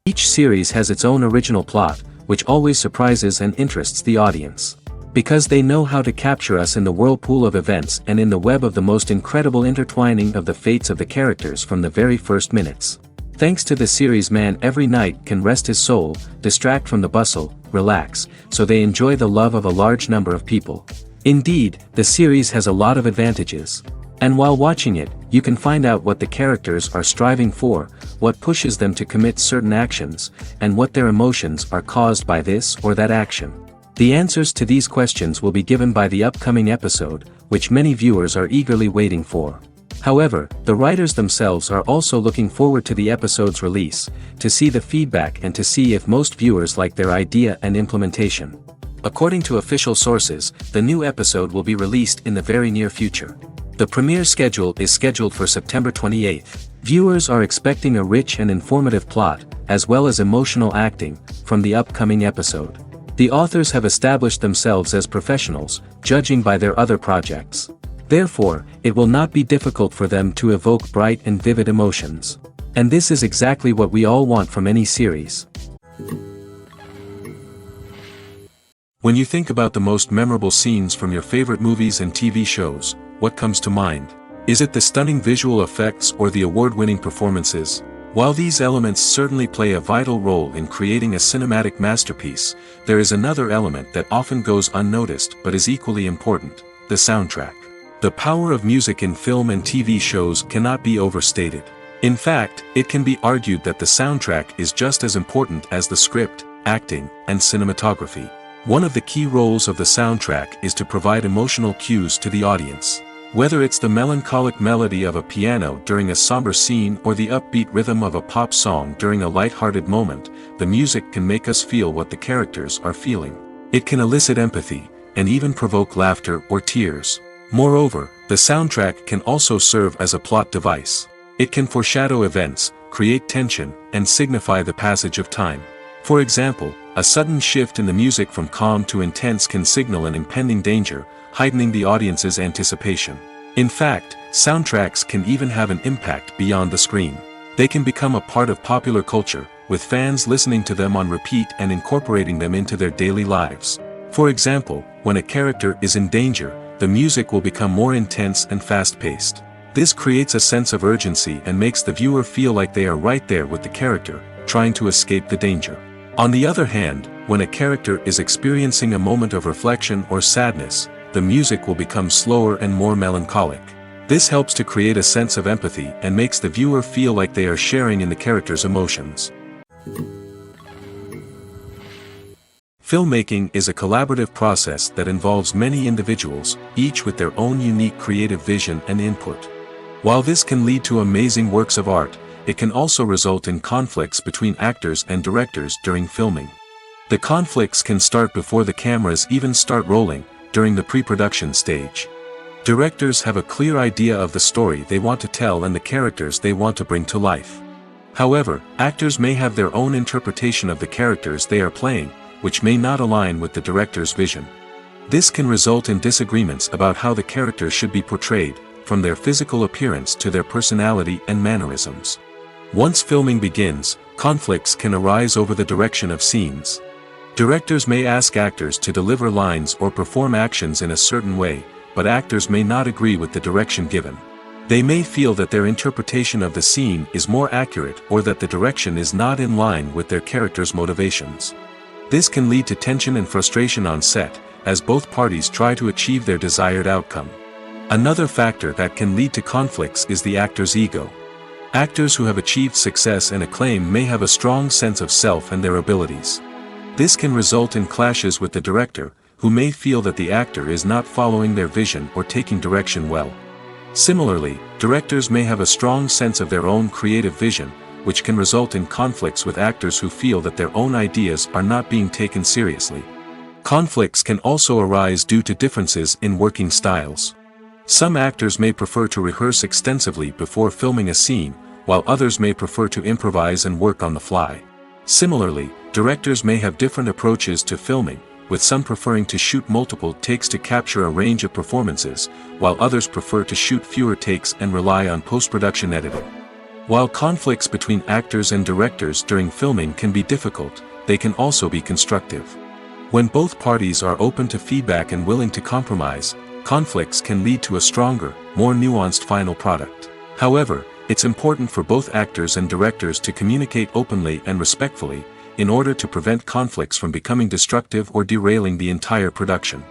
Each series has its own original plot, which always surprises and interests the audience. Because they know how to capture us in the whirlpool of events and in the web of the most incredible intertwining of the fates of the characters from the very first minutes. Thanks to the series, man every night can rest his soul, distract from the bustle, relax, so they enjoy the love of a large number of people. Indeed, the series has a lot of advantages. And while watching it, you can find out what the characters are striving for, what pushes them to commit certain actions, and what their emotions are caused by this or that action. The answers to these questions will be given by the upcoming episode, which many viewers are eagerly waiting for. However, the writers themselves are also looking forward to the episode's release, to see the feedback and to see if most viewers like their idea and implementation. According to official sources, the new episode will be released in the very near future. The premiere schedule is scheduled for September 28th. Viewers are expecting a rich and informative plot, as well as emotional acting, from the upcoming episode. The authors have established themselves as professionals, judging by their other projects. Therefore, it will not be difficult for them to evoke bright and vivid emotions. And this is exactly what we all want from any series. When you think about the most memorable scenes from your favorite movies and TV shows, what comes to mind? Is it the stunning visual effects or the award-winning performances? While these elements certainly play a vital role in creating a cinematic masterpiece, there is another element that often goes unnoticed but is equally important: the soundtrack. The power of music in film and TV shows cannot be overstated. In fact, it can be argued that the soundtrack is just as important as the script, acting, and cinematography. One of the key roles of the soundtrack is to provide emotional cues to the audience. Whether it's the melancholic melody of a piano during a somber scene or the upbeat rhythm of a pop song during a light-hearted moment, the music can make us feel what the characters are feeling. It can elicit empathy, and even provoke laughter or tears. Moreover, the soundtrack can also serve as a plot device. It can foreshadow events, create tension, and signify the passage of time. For example, a sudden shift in the music from calm to intense can signal an impending danger, heightening the audience's anticipation. In fact, soundtracks can even have an impact beyond the screen. They can become a part of popular culture, with fans listening to them on repeat and incorporating them into their daily lives. For example, when a character is in danger, the music will become more intense and fast-paced. This creates a sense of urgency and makes the viewer feel like they are right there with the character, trying to escape the danger. On the other hand, when a character is experiencing a moment of reflection or sadness, the music will become slower and more melancholic. This helps to create a sense of empathy and makes the viewer feel like they are sharing in the character's emotions. Filmmaking is a collaborative process that involves many individuals, each with their own unique creative vision and input. While this can lead to amazing works of art, it can also result in conflicts between actors and directors during filming. The conflicts can start before the cameras even start rolling, during the pre-production stage. Directors have a clear idea of the story they want to tell and the characters they want to bring to life. However, actors may have their own interpretation of the characters they are playing, which may not align with the director's vision. This can result in disagreements about how the characters should be portrayed, from their physical appearance to their personality and mannerisms. Once filming begins, conflicts can arise over the direction of scenes. Directors may ask actors to deliver lines or perform actions in a certain way, but actors may not agree with the direction given. They may feel that their interpretation of the scene is more accurate or that the direction is not in line with their character's motivations. This can lead to tension and frustration on set, as both parties try to achieve their desired outcome. Another factor that can lead to conflicts is the actor's ego. Actors who have achieved success and acclaim may have a strong sense of self and their abilities. This can result in clashes with the director, who may feel that the actor is not following their vision or taking direction well. Similarly, directors may have a strong sense of their own creative vision, which can result in conflicts with actors who feel that their own ideas are not being taken seriously. Conflicts can also arise due to differences in working styles. Some actors may prefer to rehearse extensively before filming a scene, while others may prefer to improvise and work on the fly. Similarly, directors may have different approaches to filming, with some preferring to shoot multiple takes to capture a range of performances, while others prefer to shoot fewer takes and rely on post-production editing. While conflicts between actors and directors during filming can be difficult, they can also be constructive. When both parties are open to feedback and willing to compromise, conflicts can lead to a stronger, more nuanced final product. However, it's important for both actors and directors to communicate openly and respectfully, in order to prevent conflicts from becoming destructive or derailing the entire production.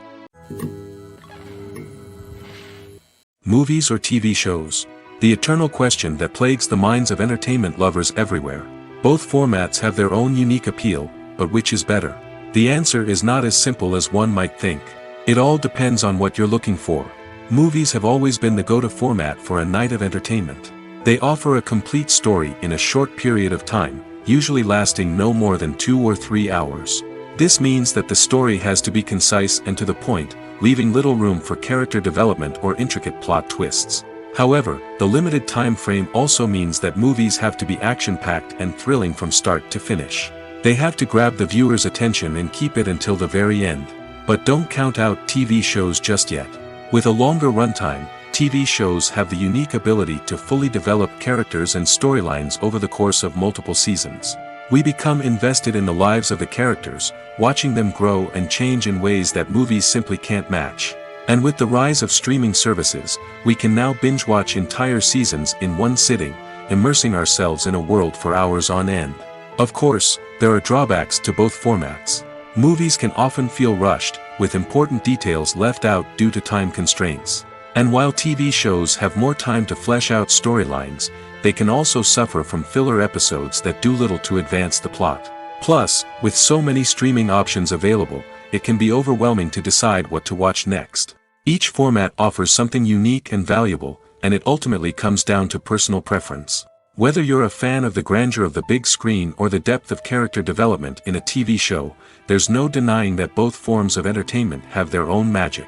Movies or TV shows? The eternal question that plagues the minds of entertainment lovers everywhere. Both formats have their own unique appeal, but which is better? The answer is not as simple as one might think. It all depends on what you're looking for. Movies have always been the go-to format for a night of entertainment. They offer a complete story in a short period of time, usually lasting no more than 2 or 3 hours. This means that the story has to be concise and to the point, leaving little room for character development or intricate plot twists. However, the limited time frame also means that movies have to be action-packed and thrilling from start to finish. They have to grab the viewer's attention and keep it until the very end. But don't count out TV shows just yet. With a longer runtime, TV shows have the unique ability to fully develop characters and storylines over the course of multiple seasons. We become invested in the lives of the characters, watching them grow and change in ways that movies simply can't match. And with the rise of streaming services, we can now binge-watch entire seasons in one sitting, immersing ourselves in a world for hours on end. Of course, there are drawbacks to both formats. Movies can often feel rushed, with important details left out due to time constraints. And while TV shows have more time to flesh out storylines, they can also suffer from filler episodes that do little to advance the plot. Plus, with so many streaming options available, it can be overwhelming to decide what to watch next. Each format offers something unique and valuable, and it ultimately comes down to personal preference. Whether you're a fan of the grandeur of the big screen or the depth of character development in a TV show, there's no denying that both forms of entertainment have their own magic.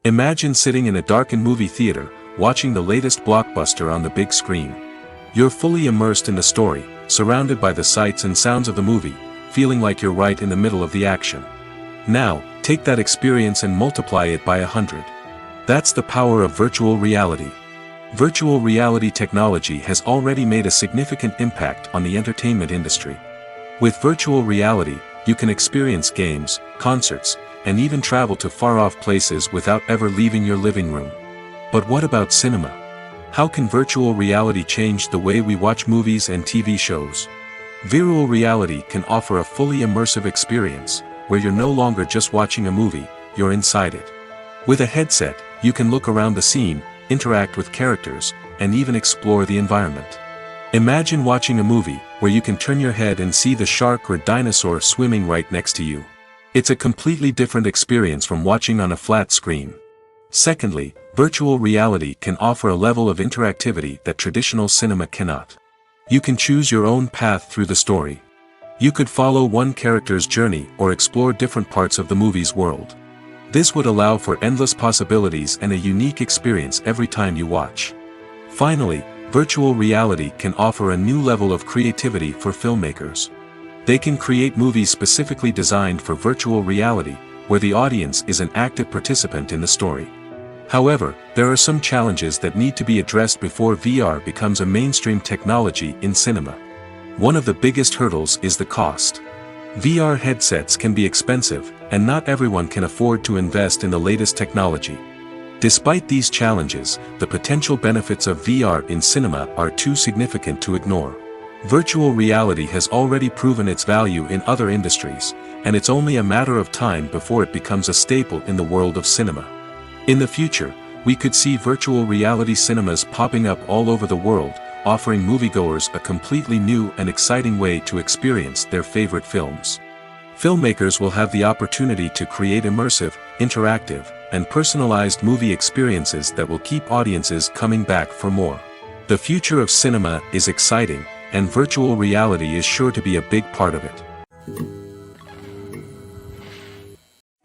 Imagine sitting in a darkened movie theater, watching the latest blockbuster on the big screen. You're fully immersed in the story, surrounded by the sights and sounds of the movie, feeling like you're right in the middle of the action. Now, take that experience and multiply it by 100. That's the power of virtual reality. Virtual reality technology has already made a significant impact on the entertainment industry. With virtual reality, you can experience games, concerts, and even travel to far-off places without ever leaving your living room. But what about cinema? How can virtual reality change the way we watch movies and TV shows? Virtual reality can offer a fully immersive experience, where you're no longer just watching a movie, you're inside it. With a headset, you can look around the scene, interact with characters, and even explore the environment. Imagine watching a movie where you can turn your head and see the shark or dinosaur swimming right next to you. It's a completely different experience from watching on a flat screen. Secondly, virtual reality can offer a level of interactivity that traditional cinema cannot. You can choose your own path through the story. You could follow one character's journey or explore different parts of the movie's world. This would allow for endless possibilities and a unique experience every time you watch. Finally, virtual reality can offer a new level of creativity for filmmakers. They can create movies specifically designed for virtual reality, where the audience is an active participant in the story. However, there are some challenges that need to be addressed before VR becomes a mainstream technology in cinema. One of the biggest hurdles is the cost. VR headsets can be expensive, and not everyone can afford to invest in the latest technology. Despite these challenges, the potential benefits of VR in cinema are too significant to ignore. Virtual reality has already proven its value in other industries, and it's only a matter of time before it becomes a staple in the world of cinema. In the future, we could see virtual reality cinemas popping up all over the world, offering moviegoers a completely new and exciting way to experience their favorite films. Filmmakers will have the opportunity to create immersive, interactive, and personalized movie experiences that will keep audiences coming back for more. The future of cinema is exciting, and virtual reality is sure to be a big part of it.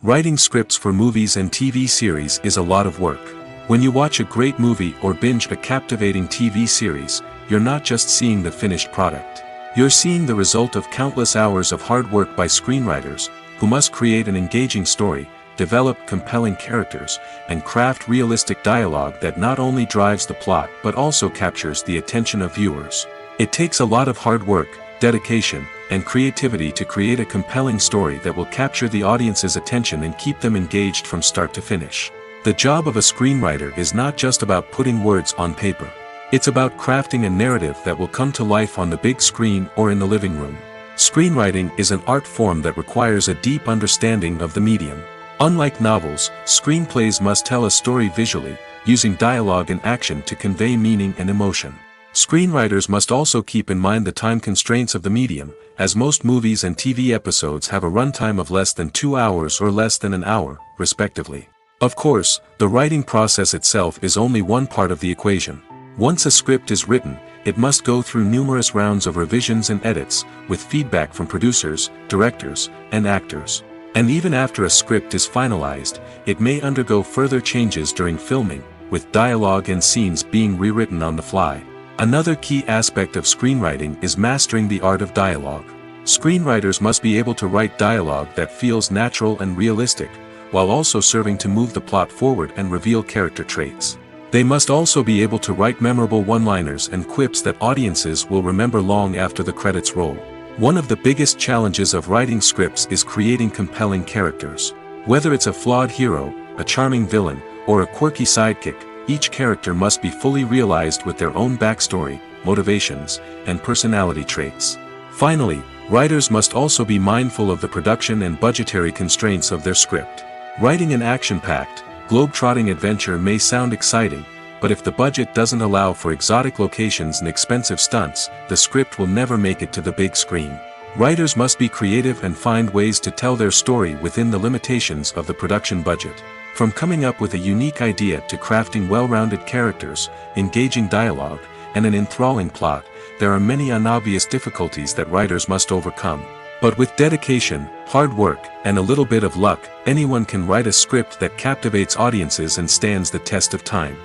Writing scripts for movies and TV series is a lot of work. When you watch a great movie or binge a captivating TV series, you're not just seeing the finished product. You're seeing the result of countless hours of hard work by screenwriters, who must create an engaging story, develop compelling characters, and craft realistic dialogue that not only drives the plot but also captures the attention of viewers. It takes a lot of hard work, dedication, and creativity to create a compelling story that will capture the audience's attention and keep them engaged from start to finish. The job of a screenwriter is not just about putting words on paper. It's about crafting a narrative that will come to life on the big screen or in the living room. Screenwriting is an art form that requires a deep understanding of the medium. Unlike novels, screenplays must tell a story visually, using dialogue and action to convey meaning and emotion. Screenwriters must also keep in mind the time constraints of the medium, as most movies and TV episodes have a runtime of less than 2 hours or less than an hour, respectively. Of course, the writing process itself is only one part of the equation. Once a script is written, it must go through numerous rounds of revisions and edits, with feedback from producers, directors, and actors. And even after a script is finalized, it may undergo further changes during filming, with dialogue and scenes being rewritten on the fly. Another key aspect of screenwriting is mastering the art of dialogue. Screenwriters must be able to write dialogue that feels natural and realistic, while also serving to move the plot forward and reveal character traits. They must also be able to write memorable one-liners and quips that audiences will remember long after the credits roll. One of the biggest challenges of writing scripts is creating compelling characters. Whether it's a flawed hero, a charming villain, or a quirky sidekick, each character must be fully realized with their own backstory, motivations, and personality traits. Finally, writers must also be mindful of the production and budgetary constraints of their script. Writing an action-packed, globe-trotting adventure may sound exciting, but if the budget doesn't allow for exotic locations and expensive stunts, the script will never make it to the big screen. Writers must be creative and find ways to tell their story within the limitations of the production budget. From coming up with a unique idea to crafting well-rounded characters, engaging dialogue, and an enthralling plot, there are many unobvious difficulties that writers must overcome. But with dedication, hard work, and a little bit of luck, anyone can write a script that captivates audiences and stands the test of time.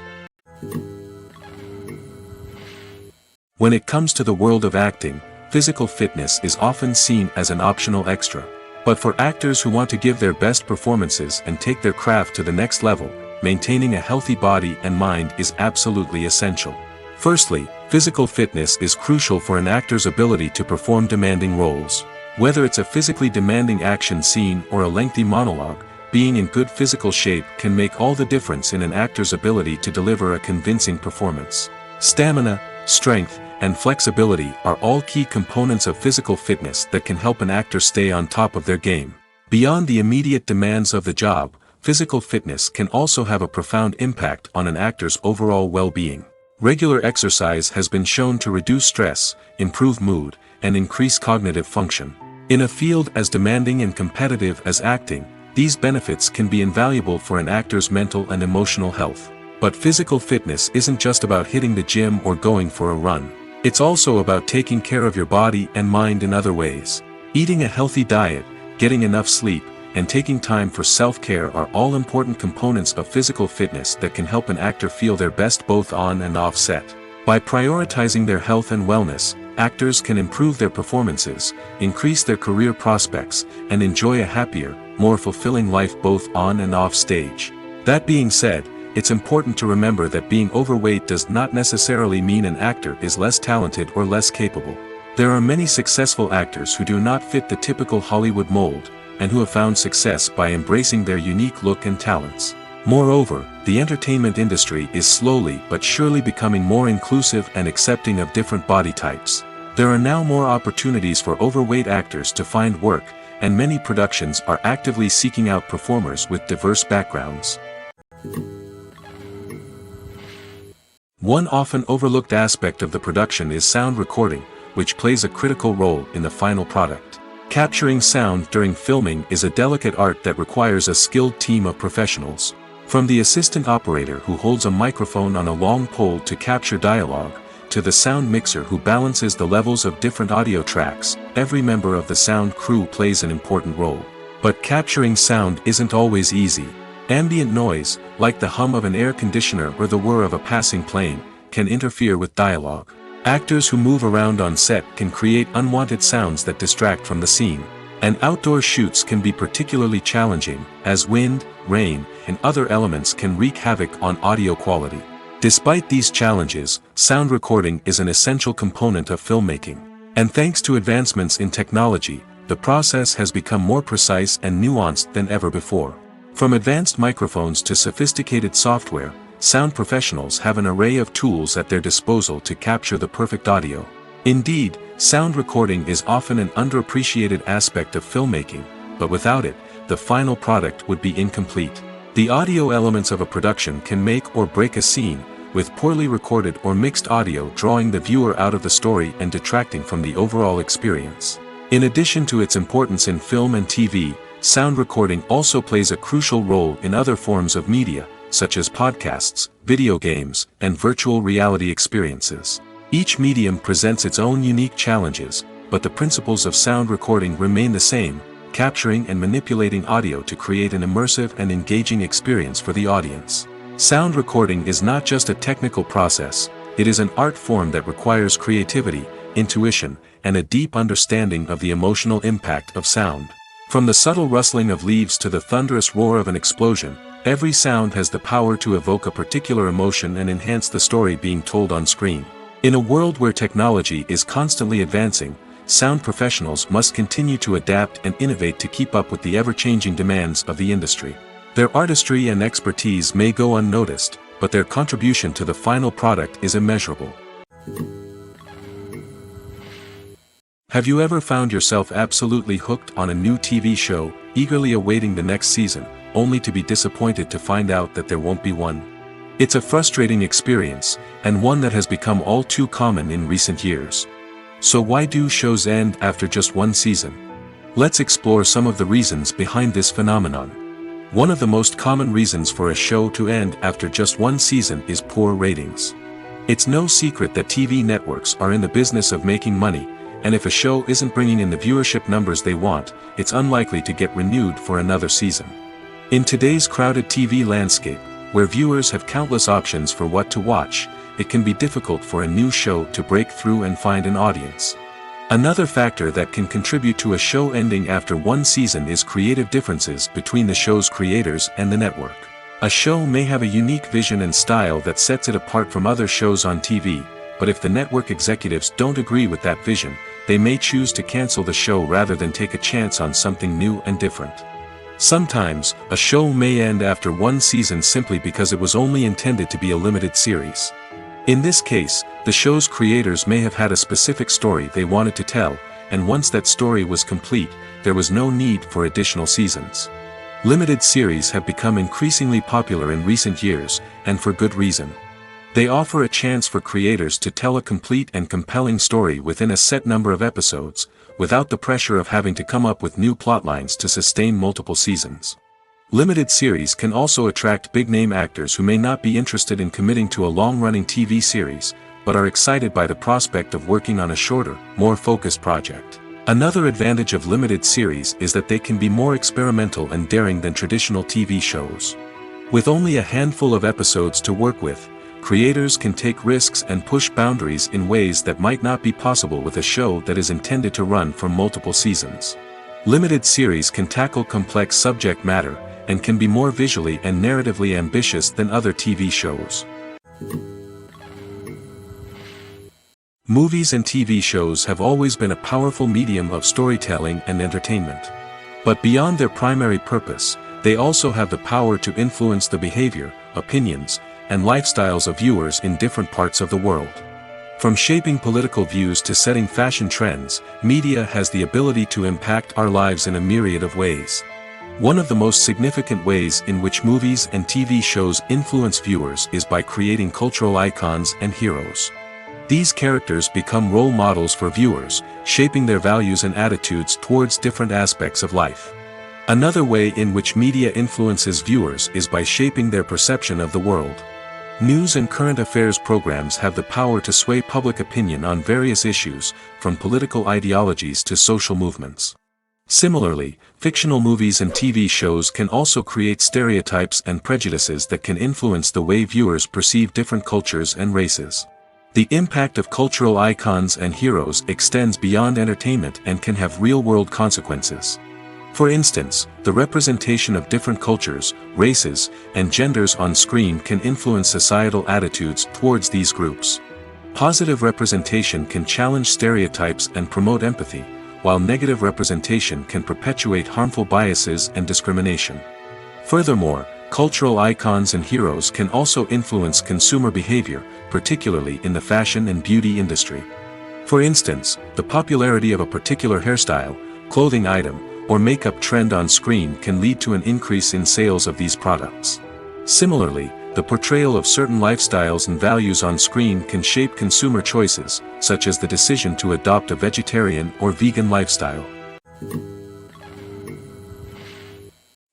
When it comes to the world of acting, physical fitness is often seen as an optional extra. But for actors who want to give their best performances and take their craft to the next level, maintaining a healthy body and mind is absolutely essential. Firstly, physical fitness is crucial for an actor's ability to perform demanding roles. Whether it's a physically demanding action scene or a lengthy monologue, being in good physical shape can make all the difference in an actor's ability to deliver a convincing performance. Stamina, strength, and flexibility are all key components of physical fitness that can help an actor stay on top of their game. Beyond the immediate demands of the job, physical fitness can also have a profound impact on an actor's overall well-being. Regular exercise has been shown to reduce stress, improve mood, and increase cognitive function. In a field as demanding and competitive as acting, these benefits can be invaluable for an actor's mental and emotional health. But physical fitness isn't just about hitting the gym or going for a run. It's also about taking care of your body and mind in other ways. Eating a healthy diet, getting enough sleep, and taking time for self-care are all important components of physical fitness that can help an actor feel their best both on and off set. By prioritizing their health and wellness, actors can improve their performances, increase their career prospects, and enjoy a happier, more fulfilling life both on and off stage. That being said, it's important to remember that being overweight does not necessarily mean an actor is less talented or less capable. There are many successful actors who do not fit the typical Hollywood mold, and who have found success by embracing their unique look and talents. Moreover, the entertainment industry is slowly but surely becoming more inclusive and accepting of different body types. There are now more opportunities for overweight actors to find work, and many productions are actively seeking out performers with diverse backgrounds. One often overlooked aspect of the production is sound recording, which plays a critical role in the final product. Capturing sound during filming is a delicate art that requires a skilled team of professionals. From the assistant operator who holds a microphone on a long pole to capture dialogue, to the sound mixer who balances the levels of different audio tracks, every member of the sound crew plays an important role. But capturing sound isn't always easy. Ambient noise, like the hum of an air conditioner or the whir of a passing plane, can interfere with dialogue. Actors who move around on set can create unwanted sounds that distract from the scene. And outdoor shoots can be particularly challenging, as wind, rain, and other elements can wreak havoc on audio quality. Despite these challenges, sound recording is an essential component of filmmaking. And thanks to advancements in technology, the process has become more precise and nuanced than ever before. From advanced microphones to sophisticated software, sound professionals have an array of tools at their disposal to capture the perfect audio. Indeed, sound recording is often an underappreciated aspect of filmmaking, but without it, the final product would be incomplete. The audio elements of a production can make or break a scene, with poorly recorded or mixed audio drawing the viewer out of the story and detracting from the overall experience. In addition to its importance in film and TV, sound recording also plays a crucial role in other forms of media, such as podcasts, video games, and virtual reality experiences. Each medium presents its own unique challenges, but the principles of sound recording remain the same, capturing and manipulating audio to create an immersive and engaging experience for the audience. Sound recording is not just a technical process, it is an art form that requires creativity, intuition, and a deep understanding of the emotional impact of sound. From the subtle rustling of leaves to the thunderous roar of an explosion, every sound has the power to evoke a particular emotion and enhance the story being told on screen. In a world where technology is constantly advancing, sound professionals must continue to adapt and innovate to keep up with the ever-changing demands of the industry. Their artistry and expertise may go unnoticed, but their contribution to the final product is immeasurable. Have you ever found yourself absolutely hooked on a new TV show, eagerly awaiting the next season, only to be disappointed to find out that there won't be one? It's a frustrating experience, and one that has become all too common in recent years. So why do shows end after just one season? Let's explore some of the reasons behind this phenomenon. One of the most common reasons for a show to end after just one season is poor ratings. It's no secret that TV networks are in the business of making money, and if a show isn't bringing in the viewership numbers they want, it's unlikely to get renewed for another season. In today's crowded TV landscape, where viewers have countless options for what to watch, it can be difficult for a new show to break through and find an audience. Another factor that can contribute to a show ending after one season is creative differences between the show's creators and the network. A show may have a unique vision and style that sets it apart from other shows on TV, but if the network executives don't agree with that vision, they may choose to cancel the show rather than take a chance on something new and different. Sometimes, a show may end after one season simply because it was only intended to be a limited series. In this case, the show's creators may have had a specific story they wanted to tell, and once that story was complete, there was no need for additional seasons. Limited series have become increasingly popular in recent years, and for good reason. They offer a chance for creators to tell a complete and compelling story within a set number of episodes, without the pressure of having to come up with new plotlines to sustain multiple seasons. Limited series can also attract big-name actors who may not be interested in committing to a long-running TV series, but are excited by the prospect of working on a shorter, more focused project. Another advantage of limited series is that they can be more experimental and daring than traditional TV shows. With only a handful of episodes to work with, creators can take risks and push boundaries in ways that might not be possible with a show that is intended to run for multiple seasons. Limited series can tackle complex subject matter, and can be more visually and narratively ambitious than other TV shows. Movies and TV shows have always been a powerful medium of storytelling and entertainment. But beyond their primary purpose, they also have the power to influence the behavior, opinions, and lifestyles of viewers in different parts of the world. From shaping political views to setting fashion trends, media has the ability to impact our lives in a myriad of ways. One of the most significant ways in which movies and TV shows influence viewers is by creating cultural icons and heroes. These characters become role models for viewers, shaping their values and attitudes towards different aspects of life. Another way in which media influences viewers is by shaping their perception of the world. News and current affairs programs have the power to sway public opinion on various issues, from political ideologies to social movements. Similarly, fictional movies and TV shows can also create stereotypes and prejudices that can influence the way viewers perceive different cultures and races. The impact of cultural icons and heroes extends beyond entertainment and can have real-world consequences. For instance, the representation of different cultures, races, and genders on screen can influence societal attitudes towards these groups. Positive representation can challenge stereotypes and promote empathy, while negative representation can perpetuate harmful biases and discrimination. Furthermore, cultural icons and heroes can also influence consumer behavior, particularly in the fashion and beauty industry. For instance, the popularity of a particular hairstyle, clothing item, or makeup trend on screen can lead to an increase in sales of these products. Similarly, the portrayal of certain lifestyles and values on screen can shape consumer choices, such as the decision to adopt a vegetarian or vegan lifestyle.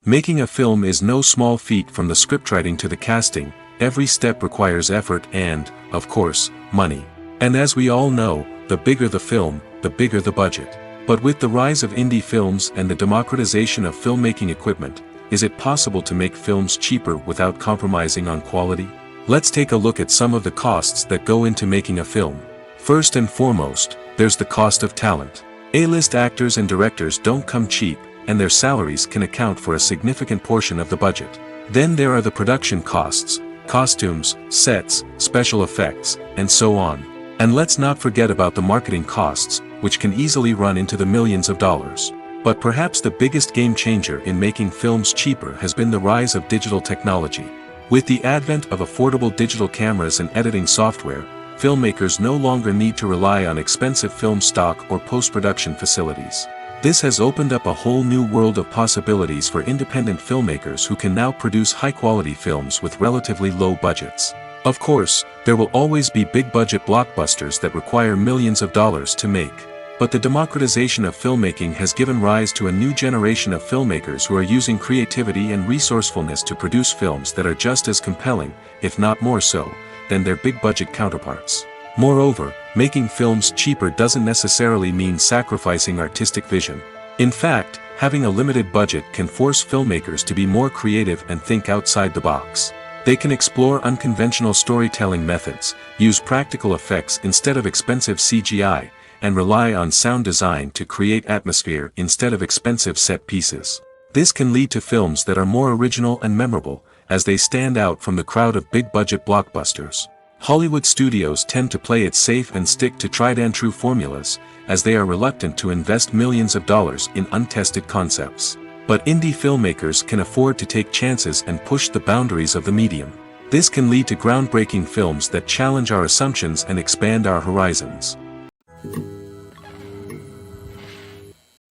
Making a film is no small feat. From the scriptwriting to the casting, every step requires effort and, of course, money. And as we all know, the bigger the film, the bigger the budget. But with the rise of indie films and the democratization of filmmaking equipment, is it possible to make films cheaper without compromising on quality? Let's take a look at some of the costs that go into making a film. First and foremost, there's the cost of talent. A-list actors and directors don't come cheap, and their salaries can account for a significant portion of the budget. Then there are the production costs, costumes, sets, special effects, and so on. And let's not forget about the marketing costs, which can easily run into the millions of dollars. But perhaps the biggest game changer in making films cheaper has been the rise of digital technology. With the advent of affordable digital cameras and editing software, filmmakers no longer need to rely on expensive film stock or post-production facilities. This has opened up a whole new world of possibilities for independent filmmakers who can now produce high-quality films with relatively low budgets. Of course, there will always be big-budget blockbusters that require millions of dollars to make. But the democratization of filmmaking has given rise to a new generation of filmmakers who are using creativity and resourcefulness to produce films that are just as compelling, if not more so, than their big-budget counterparts. Moreover, making films cheaper doesn't necessarily mean sacrificing artistic vision. In fact, having a limited budget can force filmmakers to be more creative and think outside the box. They can explore unconventional storytelling methods, use practical effects instead of expensive CGI, and rely on sound design to create atmosphere instead of expensive set pieces. This can lead to films that are more original and memorable, as they stand out from the crowd of big-budget blockbusters. Hollywood studios tend to play it safe and stick to tried-and-true formulas, as they are reluctant to invest millions of dollars in untested concepts. But indie filmmakers can afford to take chances and push the boundaries of the medium. This can lead to groundbreaking films that challenge our assumptions and expand our horizons.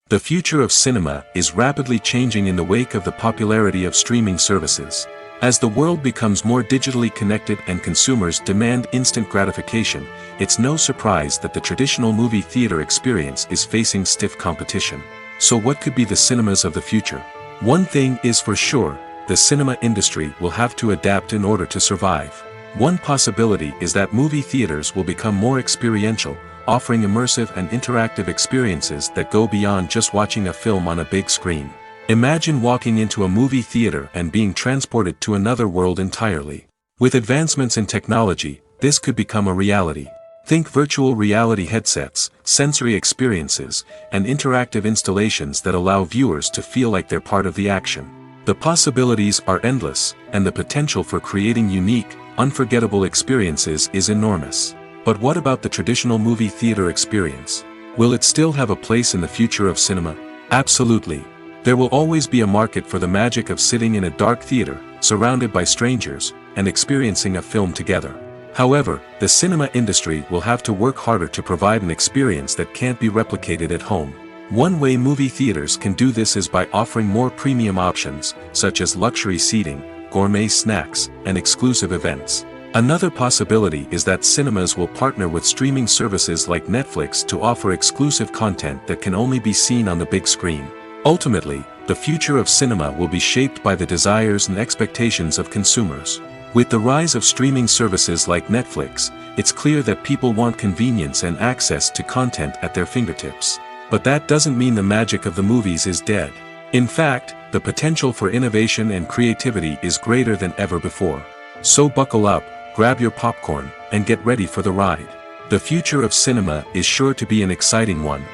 The future of cinema is rapidly changing in the wake of the popularity of streaming services. As the world becomes more digitally connected and consumers demand instant gratification, it's no surprise that the traditional movie theater experience is facing stiff competition. So what could be the cinemas of the future? One thing is for sure, the cinema industry will have to adapt in order to survive. One possibility is that movie theaters will become more experiential, offering immersive and interactive experiences that go beyond just watching a film on a big screen. Imagine walking into a movie theater and being transported to another world entirely. With advancements in technology, this could become a reality. Think virtual reality headsets, sensory experiences, and interactive installations that allow viewers to feel like they're part of the action. The possibilities are endless, and the potential for creating unique, unforgettable experiences is enormous. But what about the traditional movie theater experience? Will it still have a place in the future of cinema? Absolutely. There will always be a market for the magic of sitting in a dark theater, surrounded by strangers, and experiencing a film together. However, the cinema industry will have to work harder to provide an experience that can't be replicated at home. One way movie theaters can do this is by offering more premium options, such as luxury seating, gourmet snacks, and exclusive events. Another possibility is that cinemas will partner with streaming services like Netflix to offer exclusive content that can only be seen on the big screen. Ultimately, the future of cinema will be shaped by the desires and expectations of consumers. With the rise of streaming services like Netflix, it's clear that people want convenience and access to content at their fingertips. But that doesn't mean the magic of the movies is dead. In fact, the potential for innovation and creativity is greater than ever before. So buckle up, grab your popcorn, and get ready for the ride. The future of cinema is sure to be an exciting one.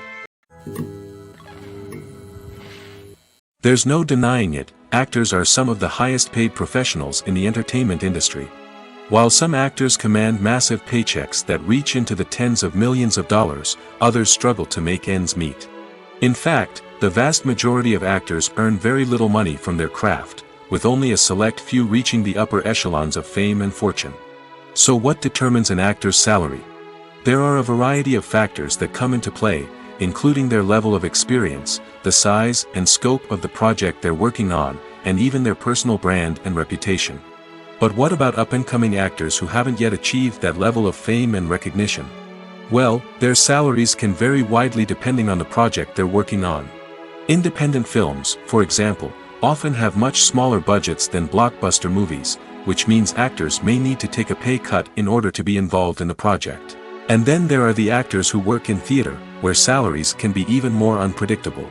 There's no denying it, actors are some of the highest paid professionals in the entertainment industry. While some actors command massive paychecks that reach into the tens of millions of dollars, others struggle to make ends meet. In fact, the vast majority of actors earn very little money from their craft, with only a select few reaching the upper echelons of fame and fortune. So what determines an actor's salary? There are a variety of factors that come into play, including their level of experience, the size and scope of the project they're working on, and even their personal brand and reputation. But what about up-and-coming actors who haven't yet achieved that level of fame and recognition? Well, their salaries can vary widely depending on the project they're working on. Independent films, for example, often have much smaller budgets than blockbuster movies, which means actors may need to take a pay cut in order to be involved in the project. And then there are the actors who work in theater, where salaries can be even more unpredictable.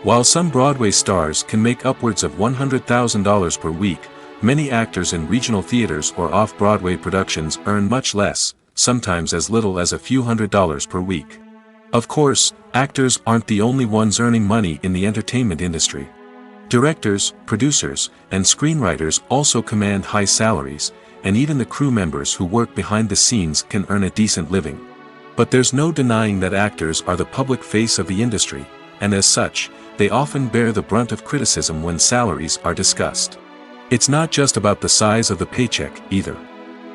While some Broadway stars can make upwards of $100,000 per week, many actors in regional theaters or off-Broadway productions earn much less, sometimes as little as a few $100s per week. Of course, actors aren't the only ones earning money in the entertainment industry. Directors, producers, and screenwriters also command high salaries, and even the crew members who work behind the scenes can earn a decent living. But there's no denying that actors are the public face of the industry, and as such, they often bear the brunt of criticism when salaries are discussed. It's not just about the size of the paycheck, either.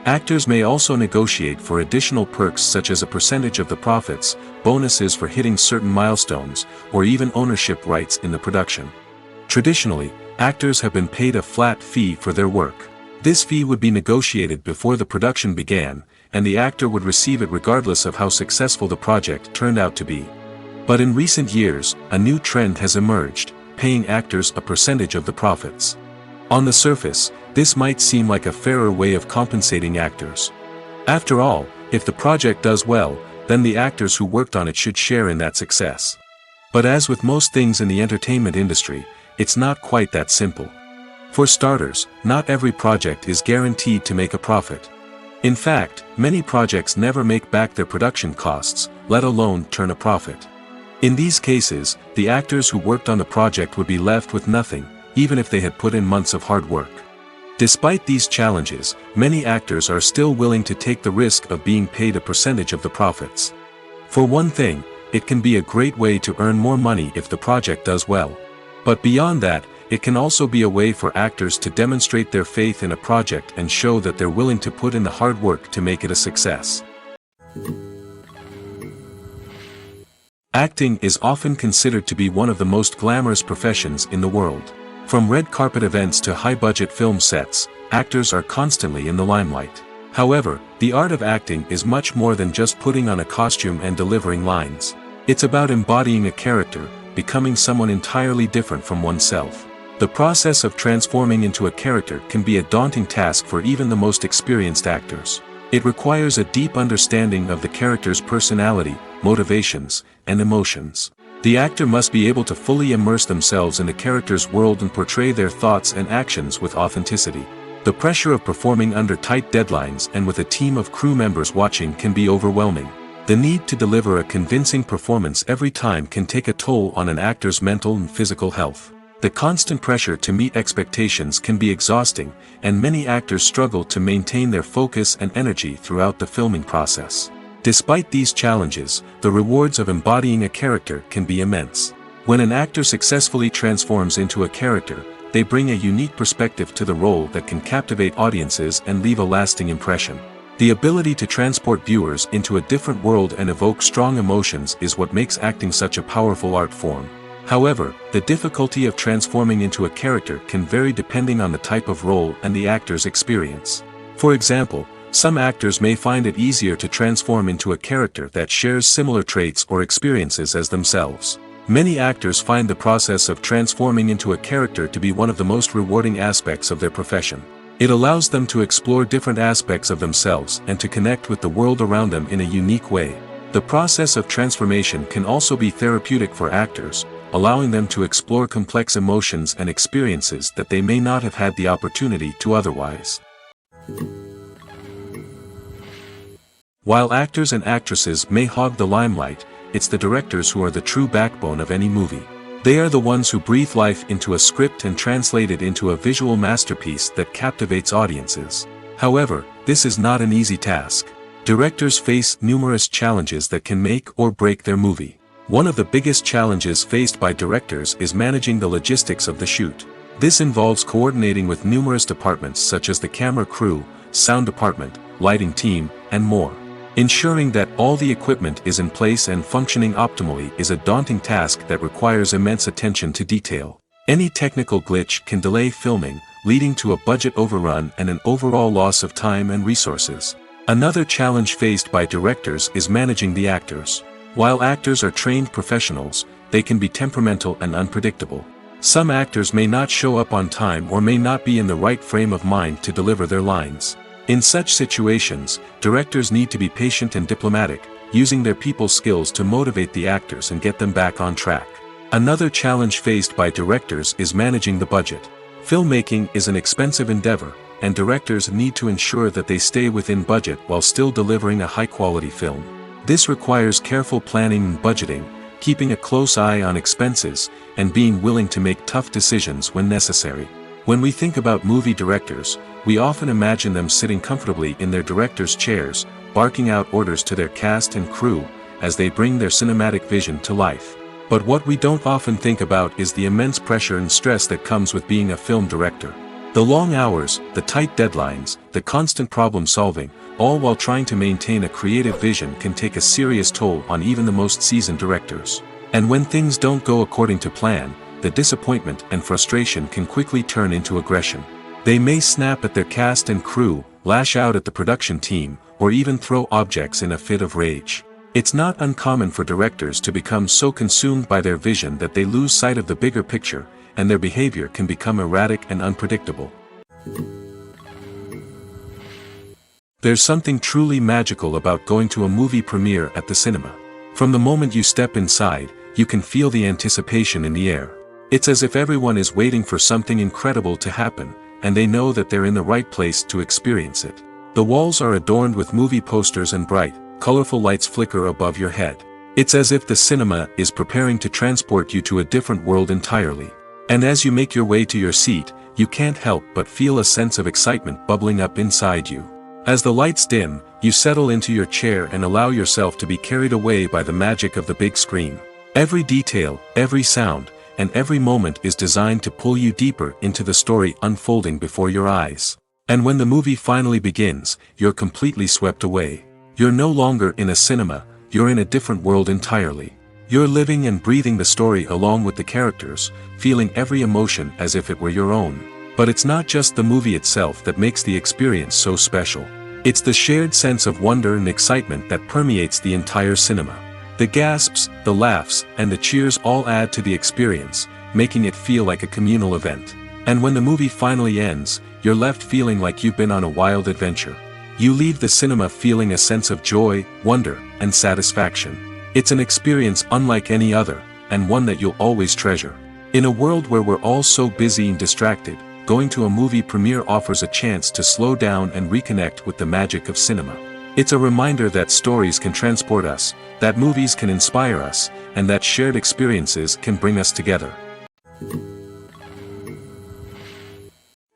Actors may also negotiate for additional perks such as a percentage of the profits, bonuses for hitting certain milestones, or even ownership rights in the production. Traditionally, actors have been paid a flat fee for their work. This fee would be negotiated before the production began, and the actor would receive it regardless of how successful the project turned out to be. But in recent years, a new trend has emerged, paying actors a percentage of the profits. On the surface, this might seem like a fairer way of compensating actors. After all, if the project does well, then the actors who worked on it should share in that success. But as with most things in the entertainment industry, it's not quite that simple. For starters, not every project is guaranteed to make a profit. In fact, many projects never make back their production costs, let alone turn a profit. In these cases, the actors who worked on the project would be left with nothing, even if they had put in months of hard work. Despite these challenges, many actors are still willing to take the risk of being paid a percentage of the profits. For one thing, it can be a great way to earn more money if the project does well. But beyond that, it can also be a way for actors to demonstrate their faith in a project and show that they're willing to put in the hard work to make it a success. Acting is often considered to be one of the most glamorous professions in the world. From red carpet events to high-budget film sets, actors are constantly in the limelight. However, the art of acting is much more than just putting on a costume and delivering lines. It's about embodying a character, becoming someone entirely different from oneself. The process of transforming into a character can be a daunting task for even the most experienced actors. It requires a deep understanding of the character's personality, motivations, and emotions. The actor must be able to fully immerse themselves in the character's world and portray their thoughts and actions with authenticity. The pressure of performing under tight deadlines and with a team of crew members watching can be overwhelming. The need to deliver a convincing performance every time can take a toll on an actor's mental and physical health. The constant pressure to meet expectations can be exhausting, and many actors struggle to maintain their focus and energy throughout the filming process. Despite these challenges, the rewards of embodying a character can be immense. When an actor successfully transforms into a character, they bring a unique perspective to the role that can captivate audiences and leave a lasting impression. The ability to transport viewers into a different world and evoke strong emotions is what makes acting such a powerful art form. However, the difficulty of transforming into a character can vary depending on the type of role and the actor's experience. For example, some actors may find it easier to transform into a character that shares similar traits or experiences as themselves. Many actors find the process of transforming into a character to be one of the most rewarding aspects of their profession. It allows them to explore different aspects of themselves and to connect with the world around them in a unique way. The process of transformation can also be therapeutic for actors, allowing them to explore complex emotions and experiences that they may not have had the opportunity to otherwise. While actors and actresses may hog the limelight, it's the directors who are the true backbone of any movie. They are the ones who breathe life into a script and translate it into a visual masterpiece that captivates audiences. However, this is not an easy task. Directors face numerous challenges that can make or break their movie. One of the biggest challenges faced by directors is managing the logistics of the shoot. This involves coordinating with numerous departments such as the camera crew, sound department, lighting team, and more. Ensuring that all the equipment is in place and functioning optimally is a daunting task that requires immense attention to detail. Any technical glitch can delay filming, leading to a budget overrun and an overall loss of time and resources. Another challenge faced by directors is managing the actors. While actors are trained professionals, they can be temperamental and unpredictable. Some actors may not show up on time or may not be in the right frame of mind to deliver their lines. In such situations, directors need to be patient and diplomatic, using their people skills to motivate the actors and get them back on track. Another challenge faced by directors is managing the budget. Filmmaking is an expensive endeavor, and directors need to ensure that they stay within budget while still delivering a high-quality film. This requires careful planning and budgeting, keeping a close eye on expenses, and being willing to make tough decisions when necessary. When we think about movie directors, we often imagine them sitting comfortably in their director's chairs, barking out orders to their cast and crew, as they bring their cinematic vision to life. But what we don't often think about is the immense pressure and stress that comes with being a film director. The long hours, the tight deadlines, the constant problem solving, all while trying to maintain a creative vision can take a serious toll on even the most seasoned directors. And when things don't go according to plan, the disappointment and frustration can quickly turn into aggression. They may snap at their cast and crew, lash out at the production team, or even throw objects in a fit of rage. It's not uncommon for directors to become so consumed by their vision that they lose sight of the bigger picture, and their behavior can become erratic and unpredictable. There's something truly magical about going to a movie premiere at the cinema. From the moment you step inside, you can feel the anticipation in the air. It's as if everyone is waiting for something incredible to happen, and they know that they're in the right place to experience it. The walls are adorned with movie posters and bright, colorful lights flicker above your head. It's as if the cinema is preparing to transport you to a different world entirely. And as you make your way to your seat, you can't help but feel a sense of excitement bubbling up inside you. As the lights dim, you settle into your chair and allow yourself to be carried away by the magic of the big screen. Every detail, every sound, and every moment is designed to pull you deeper into the story unfolding before your eyes. And when the movie finally begins, you're completely swept away. You're no longer in a cinema, you're in a different world entirely. You're living and breathing the story along with the characters, feeling every emotion as if it were your own. But it's not just the movie itself that makes the experience so special. It's the shared sense of wonder and excitement that permeates the entire cinema. The gasps, the laughs, and the cheers all add to the experience, making it feel like a communal event. And when the movie finally ends, you're left feeling like you've been on a wild adventure. You leave the cinema feeling a sense of joy, wonder, and satisfaction. It's an experience unlike any other, and one that you'll always treasure. In a world where we're all so busy and distracted, going to a movie premiere offers a chance to slow down and reconnect with the magic of cinema. It's a reminder that stories can transport us, that movies can inspire us, and that shared experiences can bring us together.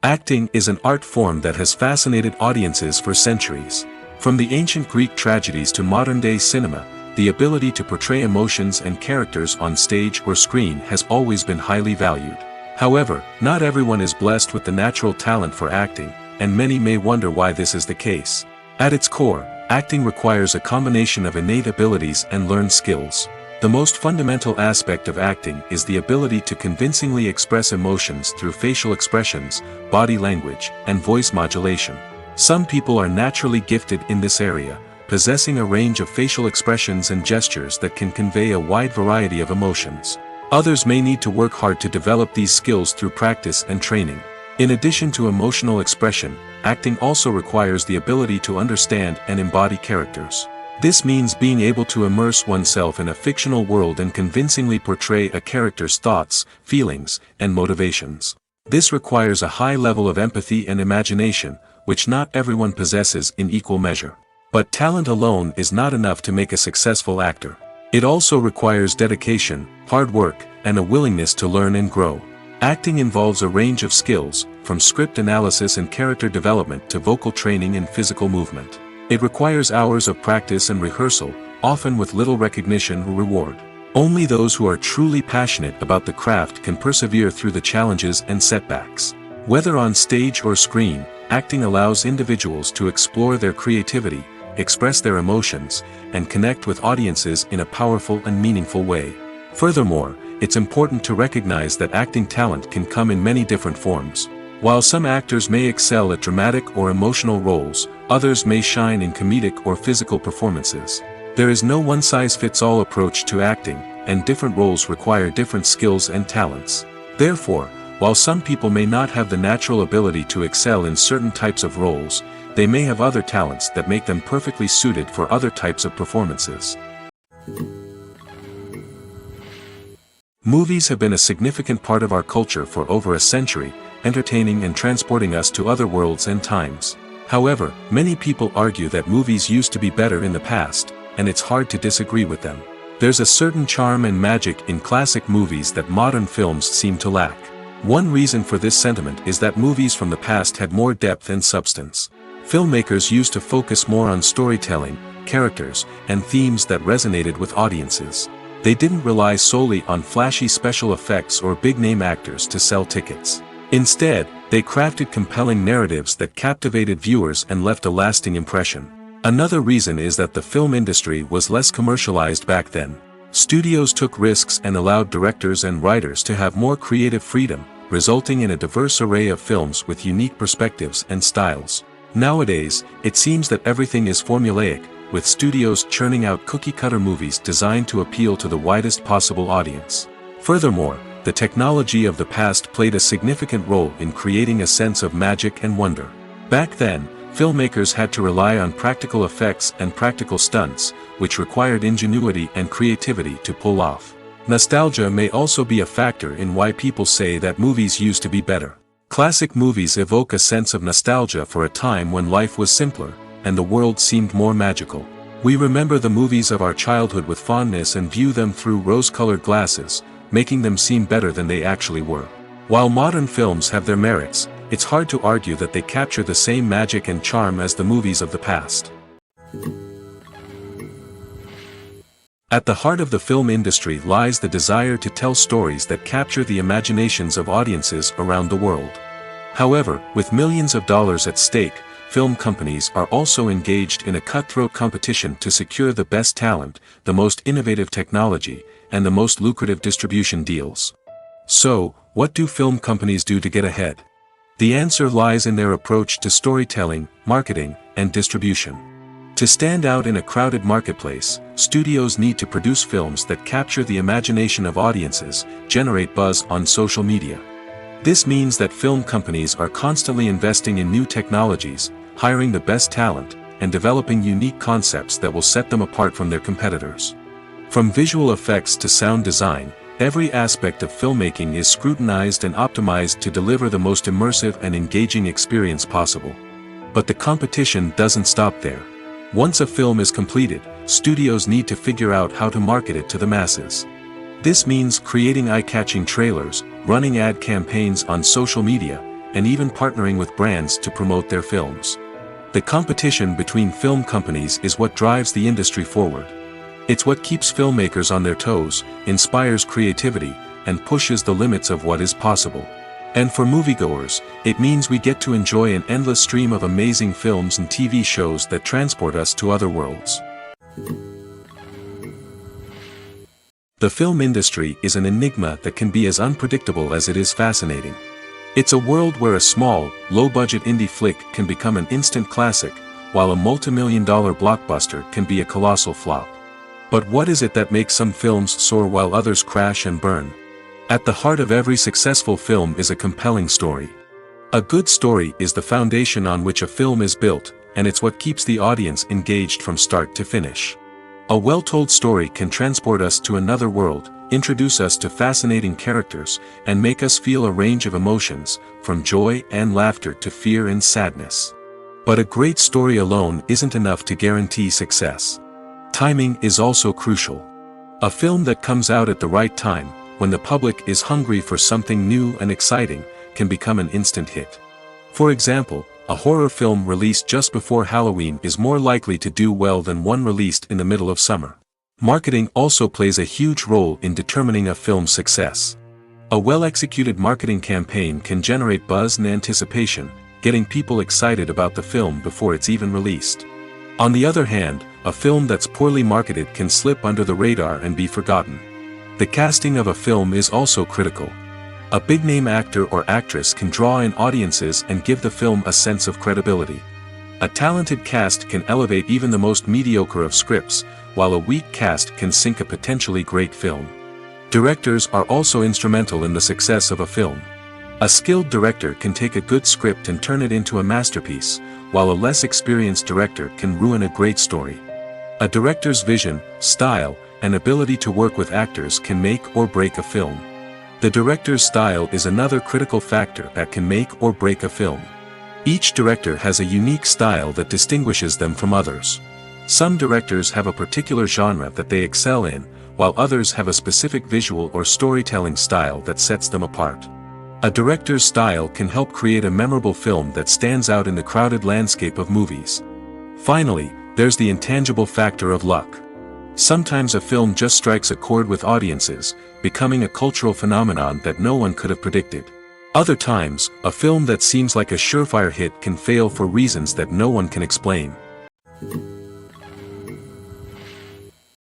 Acting is an art form that has fascinated audiences for centuries. From the ancient Greek tragedies to modern-day cinema, the ability to portray emotions and characters on stage or screen has always been highly valued. However, not everyone is blessed with the natural talent for acting, and many may wonder why this is the case. At its core, acting requires a combination of innate abilities and learned skills. The most fundamental aspect of acting is the ability to convincingly express emotions through facial expressions, body language, and voice modulation. Some people are naturally gifted in this area, possessing a range of facial expressions and gestures that can convey a wide variety of emotions. Others may need to work hard to develop these skills through practice and training. In addition to emotional expression, acting also requires the ability to understand and embody characters. This means being able to immerse oneself in a fictional world and convincingly portray a character's thoughts, feelings, and motivations. This requires a high level of empathy and imagination, which not everyone possesses in equal measure. But talent alone is not enough to make a successful actor. It also requires dedication, hard work, and a willingness to learn and grow. Acting involves a range of skills, from script analysis and character development to vocal training and physical movement. It requires hours of practice and rehearsal, often with little recognition or reward. Only those who are truly passionate about the craft can persevere through the challenges and setbacks. Whether on stage or screen, acting allows individuals to explore their creativity, express their emotions, and connect with audiences in a powerful and meaningful way. Furthermore, it's important to recognize that acting talent can come in many different forms. While some actors may excel at dramatic or emotional roles, others may shine in comedic or physical performances. There is no one-size-fits-all approach to acting, and different roles require different skills and talents. Therefore, while some people may not have the natural ability to excel in certain types of roles, they may have other talents that make them perfectly suited for other types of performances. Movies have been a significant part of our culture for over a century, entertaining and transporting us to other worlds and times. However, many people argue that movies used to be better in the past, and it's hard to disagree with them. There's a certain charm and magic in classic movies that modern films seem to lack. One reason for this sentiment is that movies from the past had more depth and substance. Filmmakers used to focus more on storytelling, characters, and themes that resonated with audiences. They didn't rely solely on flashy special effects or big-name actors to sell tickets. Instead, they crafted compelling narratives that captivated viewers and left a lasting impression. Another reason is that the film industry was less commercialized back then. Studios took risks and allowed directors and writers to have more creative freedom, resulting in a diverse array of films with unique perspectives and styles. Nowadays, it seems that everything is formulaic, with studios churning out cookie-cutter movies designed to appeal to the widest possible audience. Furthermore, the technology of the past played a significant role in creating a sense of magic and wonder. Back then, filmmakers had to rely on practical effects and practical stunts, which required ingenuity and creativity to pull off. Nostalgia may also be a factor in why people say that movies used to be better. Classic movies evoke a sense of nostalgia for a time when life was simpler, and the world seemed more magical. We remember the movies of our childhood with fondness and view them through rose-colored glasses, making them seem better than they actually were. While modern films have their merits, it's hard to argue that they capture the same magic and charm as the movies of the past. At the heart of the film industry lies the desire to tell stories that capture the imaginations of audiences around the world. However, with millions of dollars at stake, film companies are also engaged in a cutthroat competition to secure the best talent, the most innovative technology, and the most lucrative distribution deals. So, what do film companies do to get ahead? The answer lies in their approach to storytelling, marketing, and distribution. To stand out in a crowded marketplace, studios need to produce films that capture the imagination of audiences, generate buzz on social media. This means that film companies are constantly investing in new technologies, hiring the best talent, and developing unique concepts that will set them apart from their competitors. From visual effects to sound design, every aspect of filmmaking is scrutinized and optimized to deliver the most immersive and engaging experience possible. But the competition doesn't stop there. Once a film is completed, studios need to figure out how to market it to the masses. This means creating eye-catching trailers, running ad campaigns on social media, and even partnering with brands to promote their films. The competition between film companies is what drives the industry forward. It's what keeps filmmakers on their toes, inspires creativity, and pushes the limits of what is possible. And for moviegoers, it means we get to enjoy an endless stream of amazing films and TV shows that transport us to other worlds. The film industry is an enigma that can be as unpredictable as it is fascinating. It's a world where a small, low-budget indie flick can become an instant classic, while a multi-million-dollar blockbuster can be a colossal flop. But what is it that makes some films soar while others crash and burn? At the heart of every successful film is a compelling story. A good story is the foundation on which a film is built, and it's what keeps the audience engaged from start to finish. A well-told story can transport us to another world, introduce us to fascinating characters, and make us feel a range of emotions, from joy and laughter to fear and sadness. But a great story alone isn't enough to guarantee success. Timing is also crucial. A film that comes out at the right time, when the public is hungry for something new and exciting, can become an instant hit. For example, a horror film released just before Halloween is more likely to do well than one released in the middle of summer. Marketing also plays a huge role in determining a film's success. A well-executed marketing campaign can generate buzz and anticipation, getting people excited about the film before it's even released. On the other hand, a film that's poorly marketed can slip under the radar and be forgotten. The casting of a film is also critical. A big-name actor or actress can draw in audiences and give the film a sense of credibility. A talented cast can elevate even the most mediocre of scripts, while a weak cast can sink a potentially great film. Directors are also instrumental in the success of a film. A skilled director can take a good script and turn it into a masterpiece, while a less experienced director can ruin a great story. A director's vision, style, and ability to work with actors can make or break a film. The director's style is another critical factor that can make or break a film. Each director has a unique style that distinguishes them from others. Some directors have a particular genre that they excel in, while others have a specific visual or storytelling style that sets them apart. A director's style can help create a memorable film that stands out in the crowded landscape of movies. Finally, there's the intangible factor of luck. Sometimes a film just strikes a chord with audiences, becoming a cultural phenomenon that no one could have predicted. Other times, a film that seems like a surefire hit can fail for reasons that no one can explain.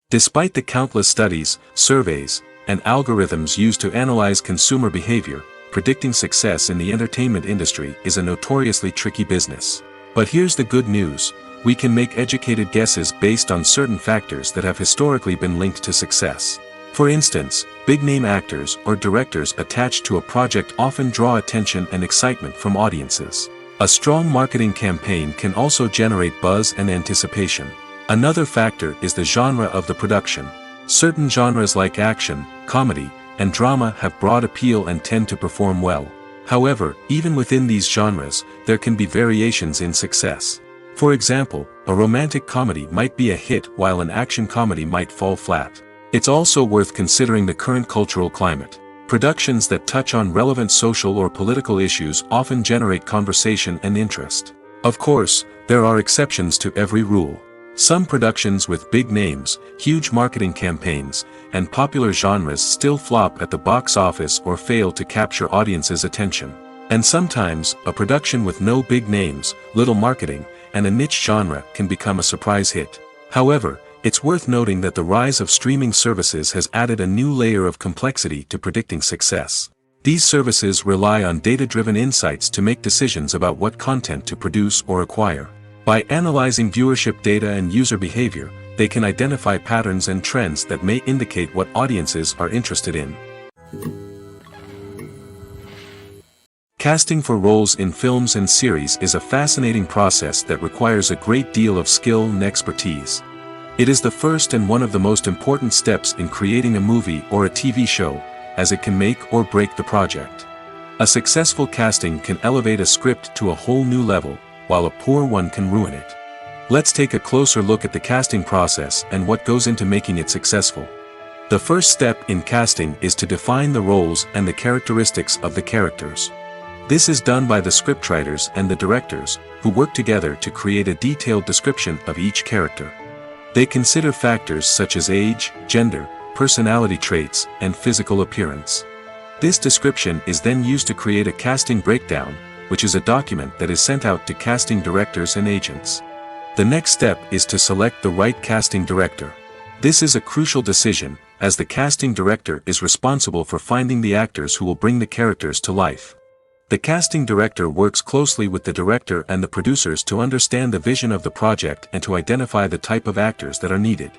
Despite the countless studies, surveys, and algorithms used to analyze consumer behavior, predicting success in the entertainment industry is a notoriously tricky business. But here's the good news: we can make educated guesses based on certain factors that have historically been linked to success. For instance, big-name actors or directors attached to a project often draw attention and excitement from audiences. A strong marketing campaign can also generate buzz and anticipation. Another factor is the genre of the production. Certain genres like action, comedy, and drama have broad appeal and tend to perform well. However, even within these genres, there can be variations in success. For example, a romantic comedy might be a hit while an action comedy might fall flat. It's also worth considering the current cultural climate. Productions that touch on relevant social or political issues often generate conversation and interest. Of course, there are exceptions to every rule. Some productions with big names, huge marketing campaigns, and popular genres still flop at the box office or fail to capture audiences' attention. And sometimes, a production with no big names, little marketing, and a niche genre can become a surprise hit. However, it's worth noting that the rise of streaming services has added a new layer of complexity to predicting success. These services rely on data-driven insights to make decisions about what content to produce or acquire. By analyzing viewership data and user behavior, they can identify patterns and trends that may indicate what audiences are interested in. Casting for roles in films and series is a fascinating process that requires a great deal of skill and expertise. It is the first and one of the most important steps in creating a movie or a TV show, as it can make or break the project. A successful casting can elevate a script to a whole new level, while a poor one can ruin it. Let's take a closer look at the casting process and what goes into making it successful. The first step in casting is to define the roles and the characteristics of the characters. This is done by the scriptwriters and the directors, who work together to create a detailed description of each character. They consider factors such as age, gender, personality traits, and physical appearance. This description is then used to create a casting breakdown, which is a document that is sent out to casting directors and agents. The next step is to select the right casting director. This is a crucial decision, as the casting director is responsible for finding the actors who will bring the characters to life. The casting director works closely with the director and the producers to understand the vision of the project and to identify the type of actors that are needed.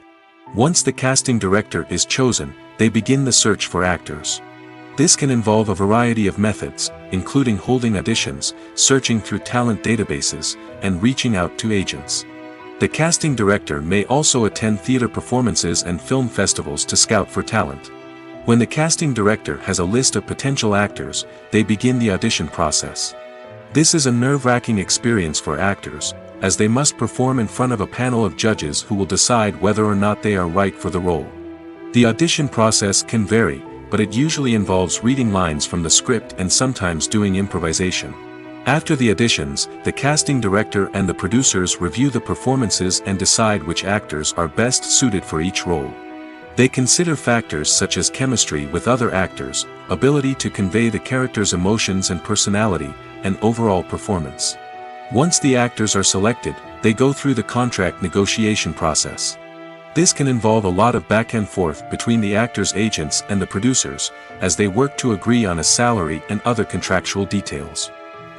Once the casting director is chosen, they begin the search for actors. This can involve a variety of methods, including holding auditions, searching through talent databases, and reaching out to agents. The casting director may also attend theater performances and film festivals to scout for talent. When the casting director has a list of potential actors, they begin the audition process. This is a nerve-wracking experience for actors, as they must perform in front of a panel of judges who will decide whether or not they are right for the role. The audition process can vary, but it usually involves reading lines from the script and sometimes doing improvisation. After the auditions, the casting director and the producers review the performances and decide which actors are best suited for each role. They consider factors such as chemistry with other actors, ability to convey the character's emotions and personality, and overall performance. Once the actors are selected, they go through the contract negotiation process. This can involve a lot of back and forth between the actors' agents and the producers, as they work to agree on a salary and other contractual details.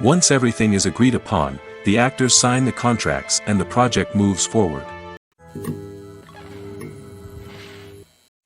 Once everything is agreed upon, the actors sign the contracts and the project moves forward.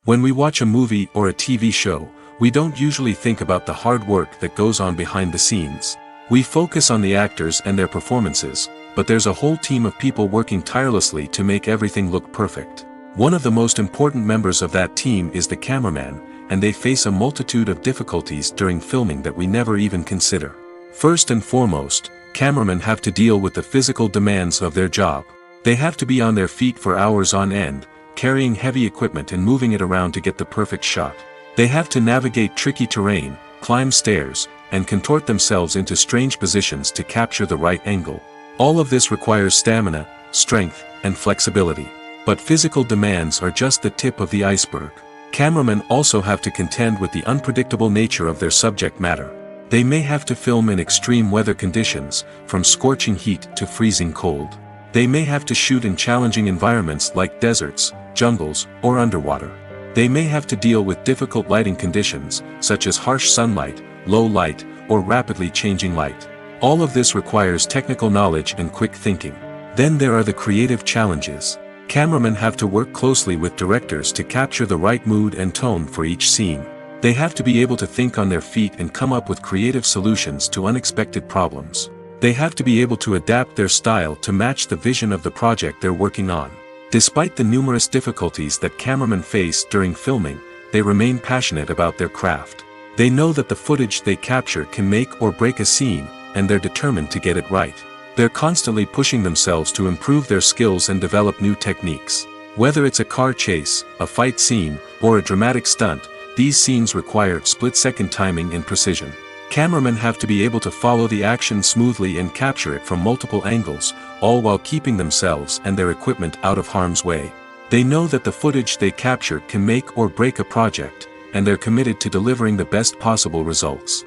When we watch a movie or a TV show, we don't usually think about the hard work that goes on behind the scenes. We focus on the actors and their performances, but there's a whole team of people working tirelessly to make everything look perfect. One of the most important members of that team is the cameraman, and they face a multitude of difficulties during filming that we never even consider. First and foremost, cameramen have to deal with the physical demands of their job. They have to be on their feet for hours on end, carrying heavy equipment and moving it around to get the perfect shot. They have to navigate tricky terrain, climb stairs, and contort themselves into strange positions to capture the right angle. All of this requires stamina, strength, and flexibility. But physical demands are just the tip of the iceberg. Cameramen also have to contend with the unpredictable nature of their subject matter. They may have to film in extreme weather conditions, from scorching heat to freezing cold. They may have to shoot in challenging environments like deserts, jungles, or underwater. They may have to deal with difficult lighting conditions, such as harsh sunlight, low light, or rapidly changing light. All of this requires technical knowledge and quick thinking. Then there are the creative challenges. Cameramen have to work closely with directors to capture the right mood and tone for each scene. They have to be able to think on their feet and come up with creative solutions to unexpected problems. They have to be able to adapt their style to match the vision of the project they're working on. Despite the numerous difficulties that cameramen face during filming, they remain passionate about their craft. They know that the footage they capture can make or break a scene, and they're determined to get it right. They're constantly pushing themselves to improve their skills and develop new techniques. Whether it's a car chase, a fight scene, or a dramatic stunt, these scenes require split-second timing and precision. Cameramen have to be able to follow the action smoothly and capture it from multiple angles, all while keeping themselves and their equipment out of harm's way. They know that the footage they capture can make or break a project, and they're committed to delivering the best possible results.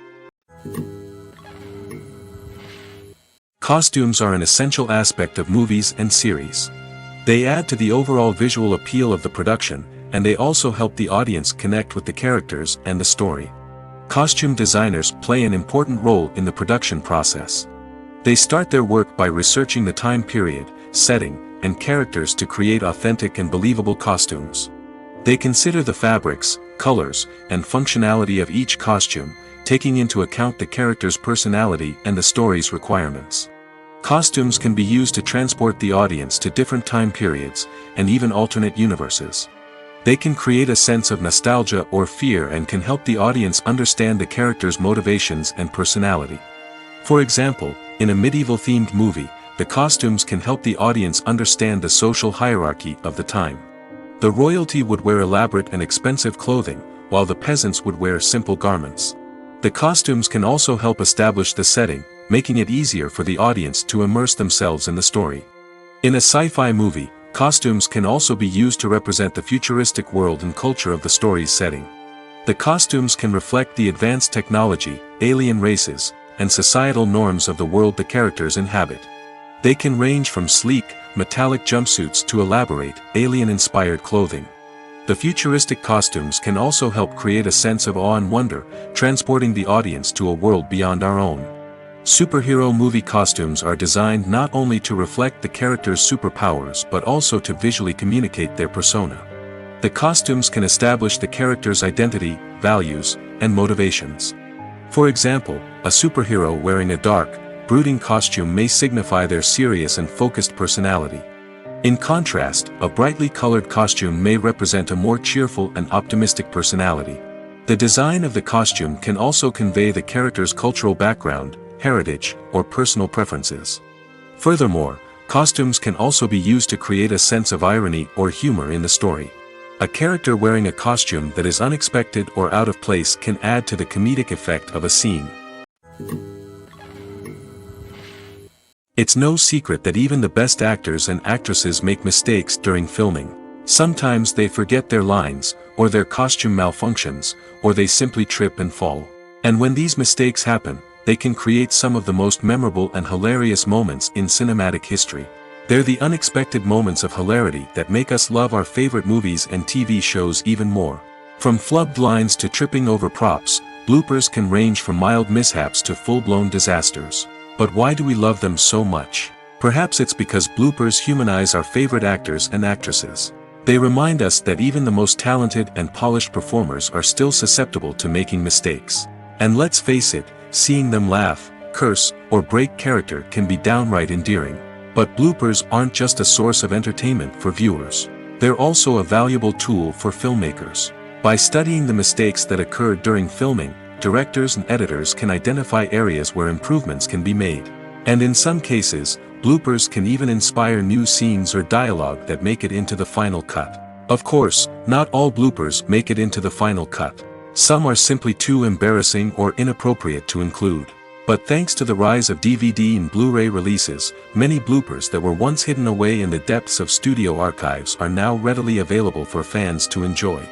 Costumes are an essential aspect of movies and series. They add to the overall visual appeal of the production, and they also help the audience connect with the characters and the story. Costume designers play an important role in the production process. They start their work by researching the time period, setting, and characters to create authentic and believable costumes. They consider the fabrics, colors, and functionality of each costume, taking into account the character's personality and the story's requirements. Costumes can be used to transport the audience to different time periods, and even alternate universes. They can create a sense of nostalgia or fear and can help the audience understand the character's motivations and personality. For example, in a medieval-themed movie, the costumes can help the audience understand the social hierarchy of the time. The royalty would wear elaborate and expensive clothing, while the peasants would wear simple garments. The costumes can also help establish the setting, making it easier for the audience to immerse themselves in the story. In a sci-fi movie, Costumes can also be used to represent the futuristic world and culture of the story's setting. The costumes can reflect the advanced technology, alien races, and societal norms of the world the characters inhabit. They can range from sleek, metallic jumpsuits to elaborate, alien-inspired clothing. The futuristic costumes can also help create a sense of awe and wonder, transporting the audience to a world beyond our own. Superhero movie costumes are designed not only to reflect the character's superpowers but also to visually communicate their persona. The costumes can establish the character's identity, values, and motivations. For example, a superhero wearing a dark, brooding costume may signify their serious and focused personality. In contrast, a brightly colored costume may represent a more cheerful and optimistic personality. The design of the costume can also convey the character's cultural background, heritage, or personal preferences. Furthermore, costumes can also be used to create a sense of irony or humor in the story. A character wearing a costume that is unexpected or out of place can add to the comedic effect of a scene. It's no secret that even the best actors and actresses make mistakes during filming. Sometimes they forget their lines, or their costume malfunctions, or they simply trip and fall. And when these mistakes happen, they can create some of the most memorable and hilarious moments in cinematic history. They're the unexpected moments of hilarity that make us love our favorite movies and TV shows even more. From flubbed lines to tripping over props, bloopers can range from mild mishaps to full-blown disasters. But why do we love them so much? Perhaps it's because bloopers humanize our favorite actors and actresses. They remind us that even the most talented and polished performers are still susceptible to making mistakes. And let's face it, seeing them laugh, curse, or break character can be downright endearing. But bloopers aren't just a source of entertainment for viewers. They're also a valuable tool for filmmakers. By studying the mistakes that occurred during filming, directors and editors can identify areas where improvements can be made. And in some cases, bloopers can even inspire new scenes or dialogue that make it into the final cut. Of course, not all bloopers make it into the final cut. Some are simply too embarrassing or inappropriate to include. But thanks to the rise of DVD and Blu-ray releases, many bloopers that were once hidden away in the depths of studio archives are now readily available for fans to enjoy.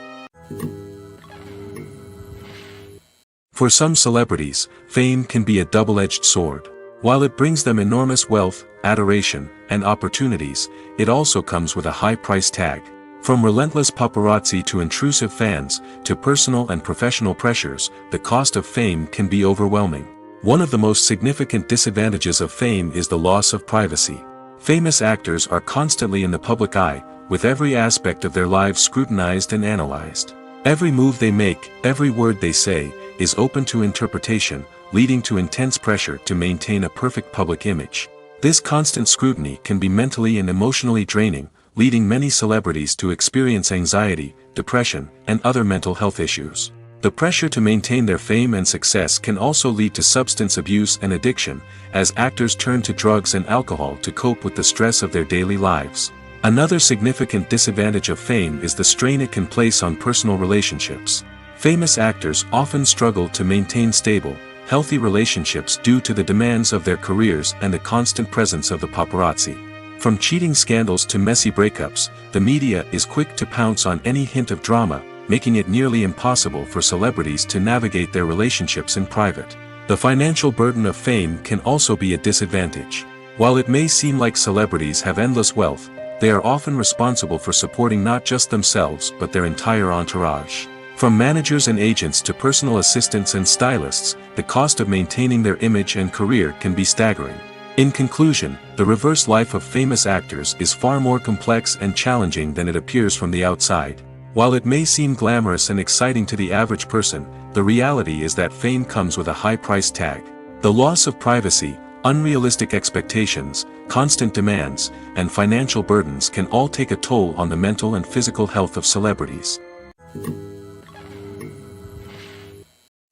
For some celebrities, fame can be a double-edged sword. While it brings them enormous wealth, adoration, and opportunities, it also comes with a high price tag. From relentless paparazzi to intrusive fans, to personal and professional pressures, the cost of fame can be overwhelming. One of the most significant disadvantages of fame is the loss of privacy. Famous actors are constantly in the public eye, with every aspect of their lives scrutinized and analyzed. Every move they make, every word they say, is open to interpretation, leading to intense pressure to maintain a perfect public image. This constant scrutiny can be mentally and emotionally draining, leading many celebrities to experience anxiety, depression, and other mental health issues. The pressure to maintain their fame and success can also lead to substance abuse and addiction, as actors turn to drugs and alcohol to cope with the stress of their daily lives. Another significant disadvantage of fame is the strain it can place on personal relationships. Famous actors often struggle to maintain stable, healthy relationships due to the demands of their careers and the constant presence of the paparazzi. From cheating scandals to messy breakups, the media is quick to pounce on any hint of drama, making it nearly impossible for celebrities to navigate their relationships in private. The financial burden of fame can also be a disadvantage. While it may seem like celebrities have endless wealth, they are often responsible for supporting not just themselves but their entire entourage. From managers and agents to personal assistants and stylists, the cost of maintaining their image and career can be staggering. In conclusion, the reverse life of famous actors is far more complex and challenging than it appears from the outside. While it may seem glamorous and exciting to the average person, the reality is that fame comes with a high price tag. The loss of privacy, unrealistic expectations, constant demands, and financial burdens can all take a toll on the mental and physical health of celebrities.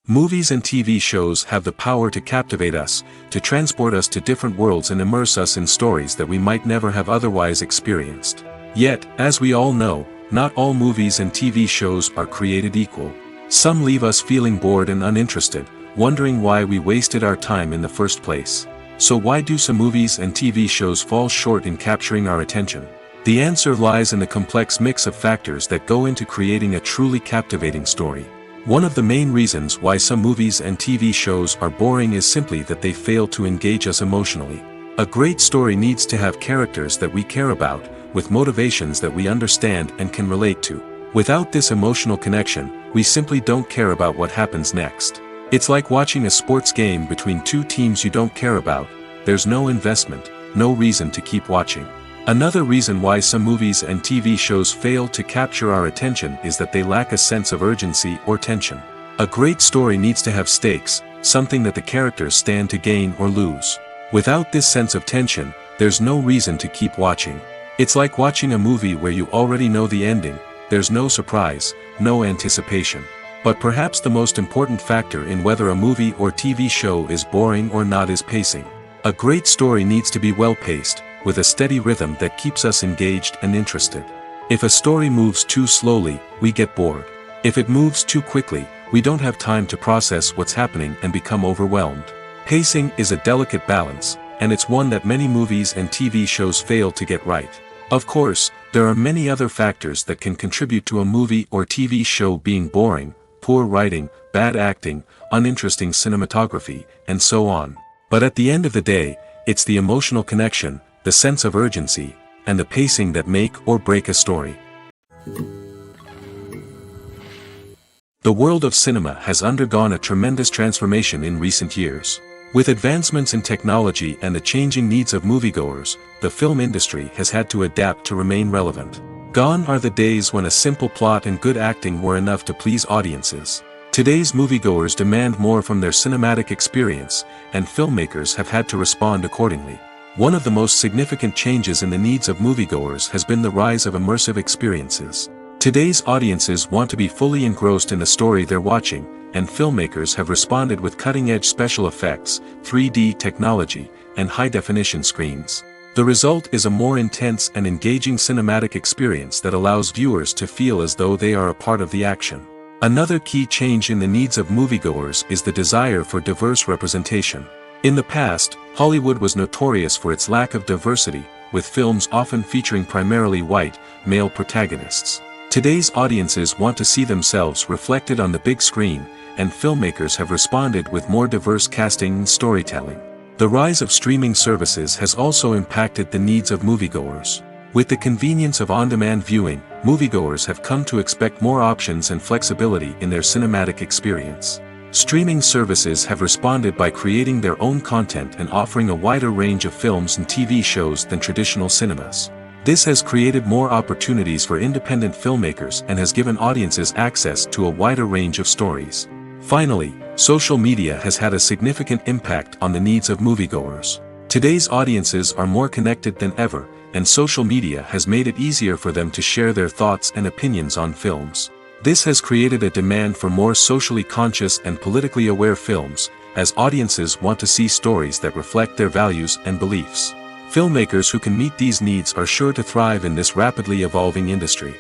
Movies and TV shows have the power to captivate us, to transport us to different worlds and immerse us in stories that we might never have otherwise experienced. Yet, as we all know, not all movies and TV shows are created equal. Some leave us feeling bored and uninterested, wondering why we wasted our time in the first place. So why do some movies and TV shows fall short in capturing our attention? The answer lies in the complex mix of factors that go into creating a truly captivating story. One of the main reasons why some movies and TV shows are boring is simply that they fail to engage us emotionally. A great story needs to have characters that we care about, with motivations that we understand and can relate to. Without this emotional connection, we simply don't care about what happens next. It's like watching a sports game between two teams you don't care about. There's no investment, no reason to keep watching. Another reason why some movies and TV shows fail to capture our attention is that they lack a sense of urgency or tension. A great story needs to have stakes, something that the characters stand to gain or lose. Without this sense of tension, there's no reason to keep watching. It's like watching a movie where you already know the ending. There's no surprise, no anticipation. But perhaps the most important factor in whether a movie or TV show is boring or not is pacing. A great story needs to be well-paced, with a steady rhythm that keeps us engaged and interested. If a story moves too slowly, we get bored. If it moves too quickly, we don't have time to process what's happening and become overwhelmed. Pacing is a delicate balance, and it's one that many movies and TV shows fail to get right. Of course, there are many other factors that can contribute to a movie or TV show being boring: poor writing, bad acting, uninteresting cinematography, and so on. But at the end of the day, it's the emotional connection, the sense of urgency, and the pacing that make or break a story. The world of cinema has undergone a tremendous transformation in recent years. With advancements in technology and the changing needs of moviegoers, the film industry has had to adapt to remain relevant. Gone are the days when a simple plot and good acting were enough to please audiences. Today's moviegoers demand more from their cinematic experience, and filmmakers have had to respond accordingly. One of the most significant changes in the needs of moviegoers has been the rise of immersive experiences. Today's audiences want to be fully engrossed in the story they're watching, and filmmakers have responded with cutting-edge special effects, 3D technology, and high-definition screens. The result is a more intense and engaging cinematic experience that allows viewers to feel as though they are a part of the action. Another key change in the needs of moviegoers is the desire for diverse representation. In the past, Hollywood was notorious for its lack of diversity, with films often featuring primarily white, male protagonists. Today's audiences want to see themselves reflected on the big screen, and filmmakers have responded with more diverse casting and storytelling. The rise of streaming services has also impacted the needs of moviegoers. With the convenience of on-demand viewing, moviegoers have come to expect more options and flexibility in their cinematic experience. Streaming services have responded by creating their own content and offering a wider range of films and TV shows than traditional cinemas. This has created more opportunities for independent filmmakers and has given audiences access to a wider range of stories. Finally, social media has had a significant impact on the needs of moviegoers. Today's audiences are more connected than ever, and social media has made it easier for them to share their thoughts and opinions on films. This has created a demand for more socially conscious and politically aware films, as audiences want to see stories that reflect their values and beliefs. Filmmakers who can meet these needs are sure to thrive in this rapidly evolving industry.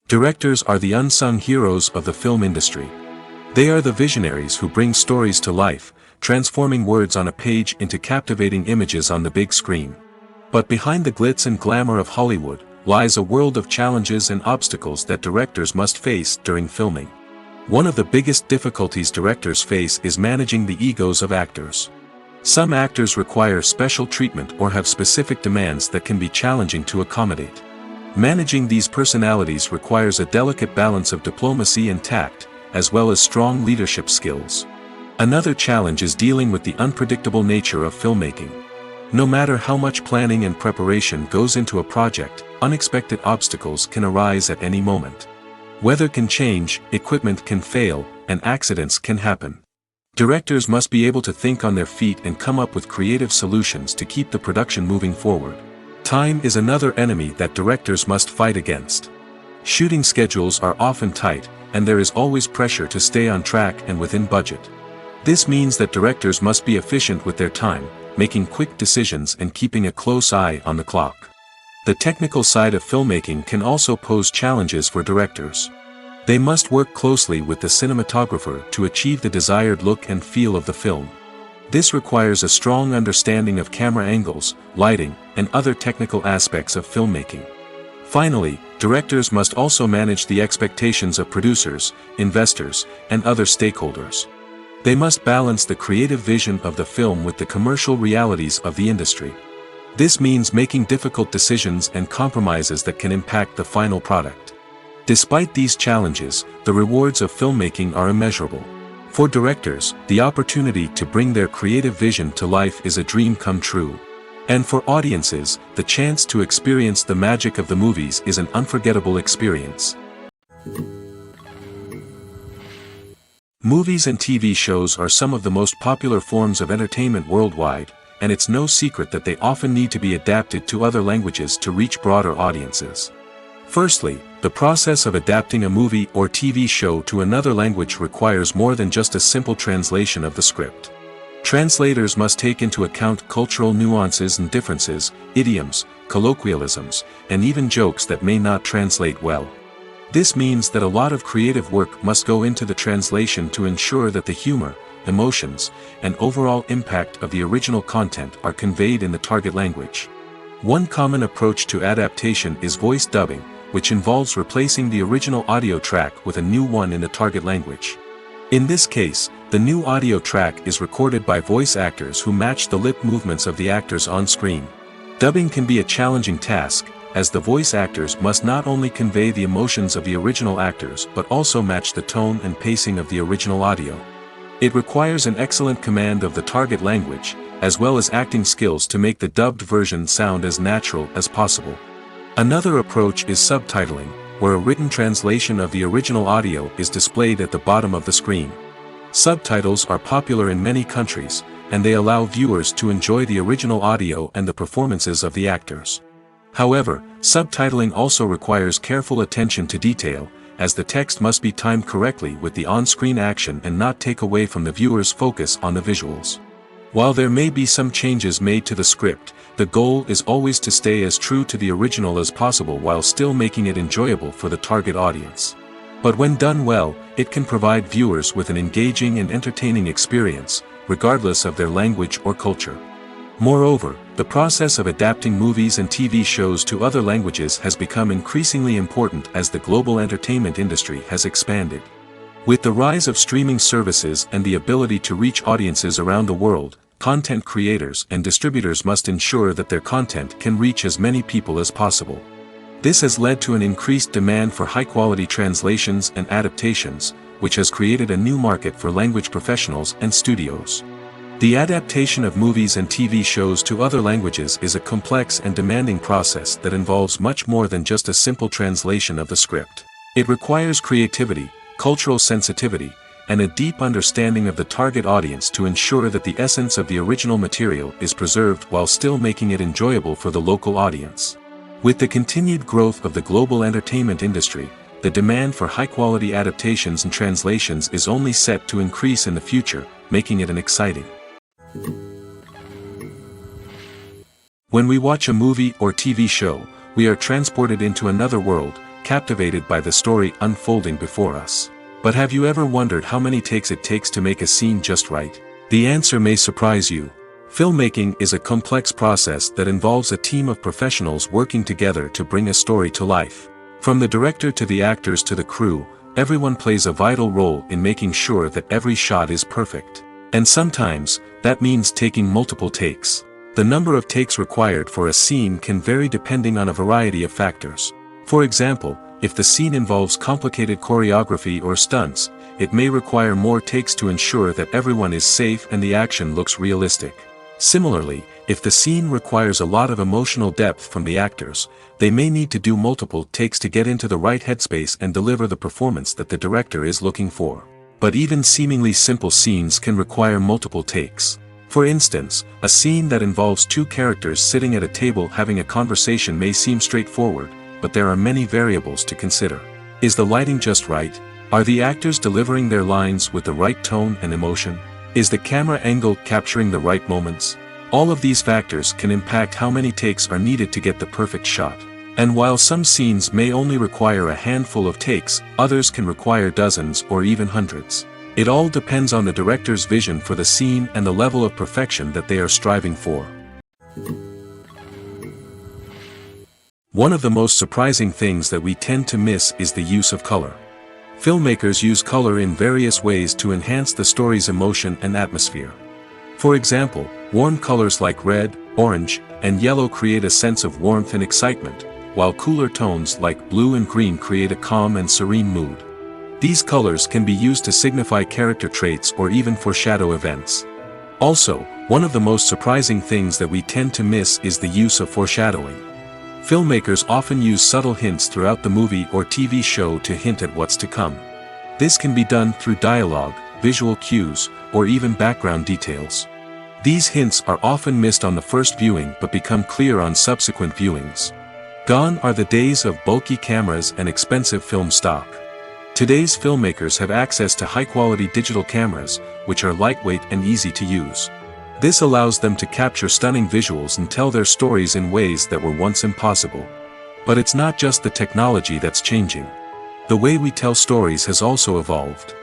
Directors are the unsung heroes of the film industry. They are the visionaries who bring stories to life, transforming words on a page into captivating images on the big screen. But behind the glitz and glamour of Hollywood lies a world of challenges and obstacles that directors must face during filming. One of the biggest difficulties directors face is managing the egos of actors. Some actors require special treatment or have specific demands that can be challenging to accommodate. Managing these personalities requires a delicate balance of diplomacy and tact, as well as strong leadership skills. Another challenge is dealing with the unpredictable nature of filmmaking. No matter how much planning and preparation goes into a project, unexpected obstacles can arise at any moment. Weather can change, equipment can fail, and accidents can happen. Directors must be able to think on their feet and come up with creative solutions to keep the production moving forward. Time is another enemy that directors must fight against. Shooting schedules are often tight, and there is always pressure to stay on track and within budget. This means that directors must be efficient with their time, making quick decisions and keeping a close eye on the clock. The technical side of filmmaking can also pose challenges for directors. They must work closely with the cinematographer to achieve the desired look and feel of the film. This requires a strong understanding of camera angles, lighting, and other technical aspects of filmmaking. Finally, directors must also manage the expectations of producers, investors, and other stakeholders. They must balance the creative vision of the film with the commercial realities of the industry. This means making difficult decisions and compromises that can impact the final product. Despite these challenges, the rewards of filmmaking are immeasurable. For directors, the opportunity to bring their creative vision to life is a dream come true. And for audiences, the chance to experience the magic of the movies is an unforgettable experience. Movies and TV shows are some of the most popular forms of entertainment worldwide, and it's no secret that they often need to be adapted to other languages to reach broader audiences. Firstly, the process of adapting a movie or TV show to another language requires more than just a simple translation of the script. Translators must take into account cultural nuances and differences, idioms, colloquialisms, and even jokes that may not translate well. This means that a lot of creative work must go into the translation to ensure that the humor, emotions, and overall impact of the original content are conveyed in the target language. One common approach to adaptation is voice dubbing, which involves replacing the original audio track with a new one in the target language. In this case, the new audio track is recorded by voice actors who match the lip movements of the actors on screen. Dubbing can be a challenging task, as the voice actors must not only convey the emotions of the original actors but also match the tone and pacing of the original audio. It requires an excellent command of the target language, as well as acting skills to make the dubbed version sound as natural as possible. Another approach is subtitling, where a written translation of the original audio is displayed at the bottom of the screen. Subtitles are popular in many countries, and they allow viewers to enjoy the original audio and the performances of the actors. However, subtitling also requires careful attention to detail, as the text must be timed correctly with the on-screen action and not take away from the viewer's focus on the visuals. While there may be some changes made to the script, the goal is always to stay as true to the original as possible while still making it enjoyable for the target audience. But when done well, it can provide viewers with an engaging and entertaining experience, regardless of their language or culture. Moreover, the process of adapting movies and TV shows to other languages has become increasingly important as the global entertainment industry has expanded. With the rise of streaming services and the ability to reach audiences around the world, content creators and distributors must ensure that their content can reach as many people as possible. This has led to an increased demand for high-quality translations and adaptations, which has created a new market for language professionals and studios. The adaptation of movies and TV shows to other languages is a complex and demanding process that involves much more than just a simple translation of the script. It requires creativity, cultural sensitivity, and a deep understanding of the target audience to ensure that the essence of the original material is preserved while still making it enjoyable for the local audience. With the continued growth of the global entertainment industry, the demand for high-quality adaptations and translations is only set to increase in the future, making it an exciting. When we watch a movie or TV show, we are transported into another world, captivated by the story unfolding before us. But have you ever wondered how many takes it takes to make a scene just right? The answer may surprise you. Filmmaking is a complex process that involves a team of professionals working together to bring a story to life. From the director to the actors to the crew, everyone plays a vital role in making sure that every shot is perfect. And sometimes, that means taking multiple takes. The number of takes required for a scene can vary depending on a variety of factors. For example, if the scene involves complicated choreography or stunts, it may require more takes to ensure that everyone is safe and the action looks realistic. Similarly, if the scene requires a lot of emotional depth from the actors, they may need to do multiple takes to get into the right headspace and deliver the performance that the director is looking for. But even seemingly simple scenes can require multiple takes. For instance, a scene that involves two characters sitting at a table having a conversation may seem straightforward, but there are many variables to consider. Is the lighting just right? Are the actors delivering their lines with the right tone and emotion? Is the camera angle capturing the right moments? All of these factors can impact how many takes are needed to get the perfect shot. And while some scenes may only require a handful of takes, others can require dozens or even hundreds. It all depends on the director's vision for the scene and the level of perfection that they are striving for. One of the most surprising things that we tend to miss is the use of color. Filmmakers use color in various ways to enhance the story's emotion and atmosphere. For example, warm colors like red, orange, and yellow create a sense of warmth and excitement, while cooler tones like blue and green create a calm and serene mood. These colors can be used to signify character traits or even foreshadow events. Also, one of the most surprising things that we tend to miss is the use of foreshadowing. Filmmakers often use subtle hints throughout the movie or TV show to hint at what's to come. This can be done through dialogue, visual cues, or even background details. These hints are often missed on the first viewing but become clear on subsequent viewings. Gone are the days of bulky cameras and expensive film stock. Today's filmmakers have access to high-quality digital cameras, which are lightweight and easy to use. This allows them to capture stunning visuals and tell their stories in ways that were once impossible. But it's not just the technology that's changing. The way we tell stories has also evolved.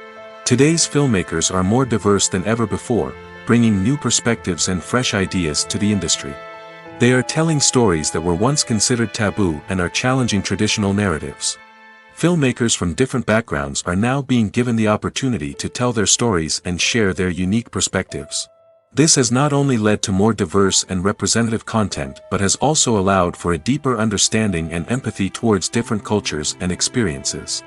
Today's filmmakers are more diverse than ever before, bringing new perspectives and fresh ideas to the industry. They are telling stories that were once considered taboo and are challenging traditional narratives. Filmmakers from different backgrounds are now being given the opportunity to tell their stories and share their unique perspectives. This has not only led to more diverse and representative content but has also allowed for a deeper understanding and empathy towards different cultures and experiences.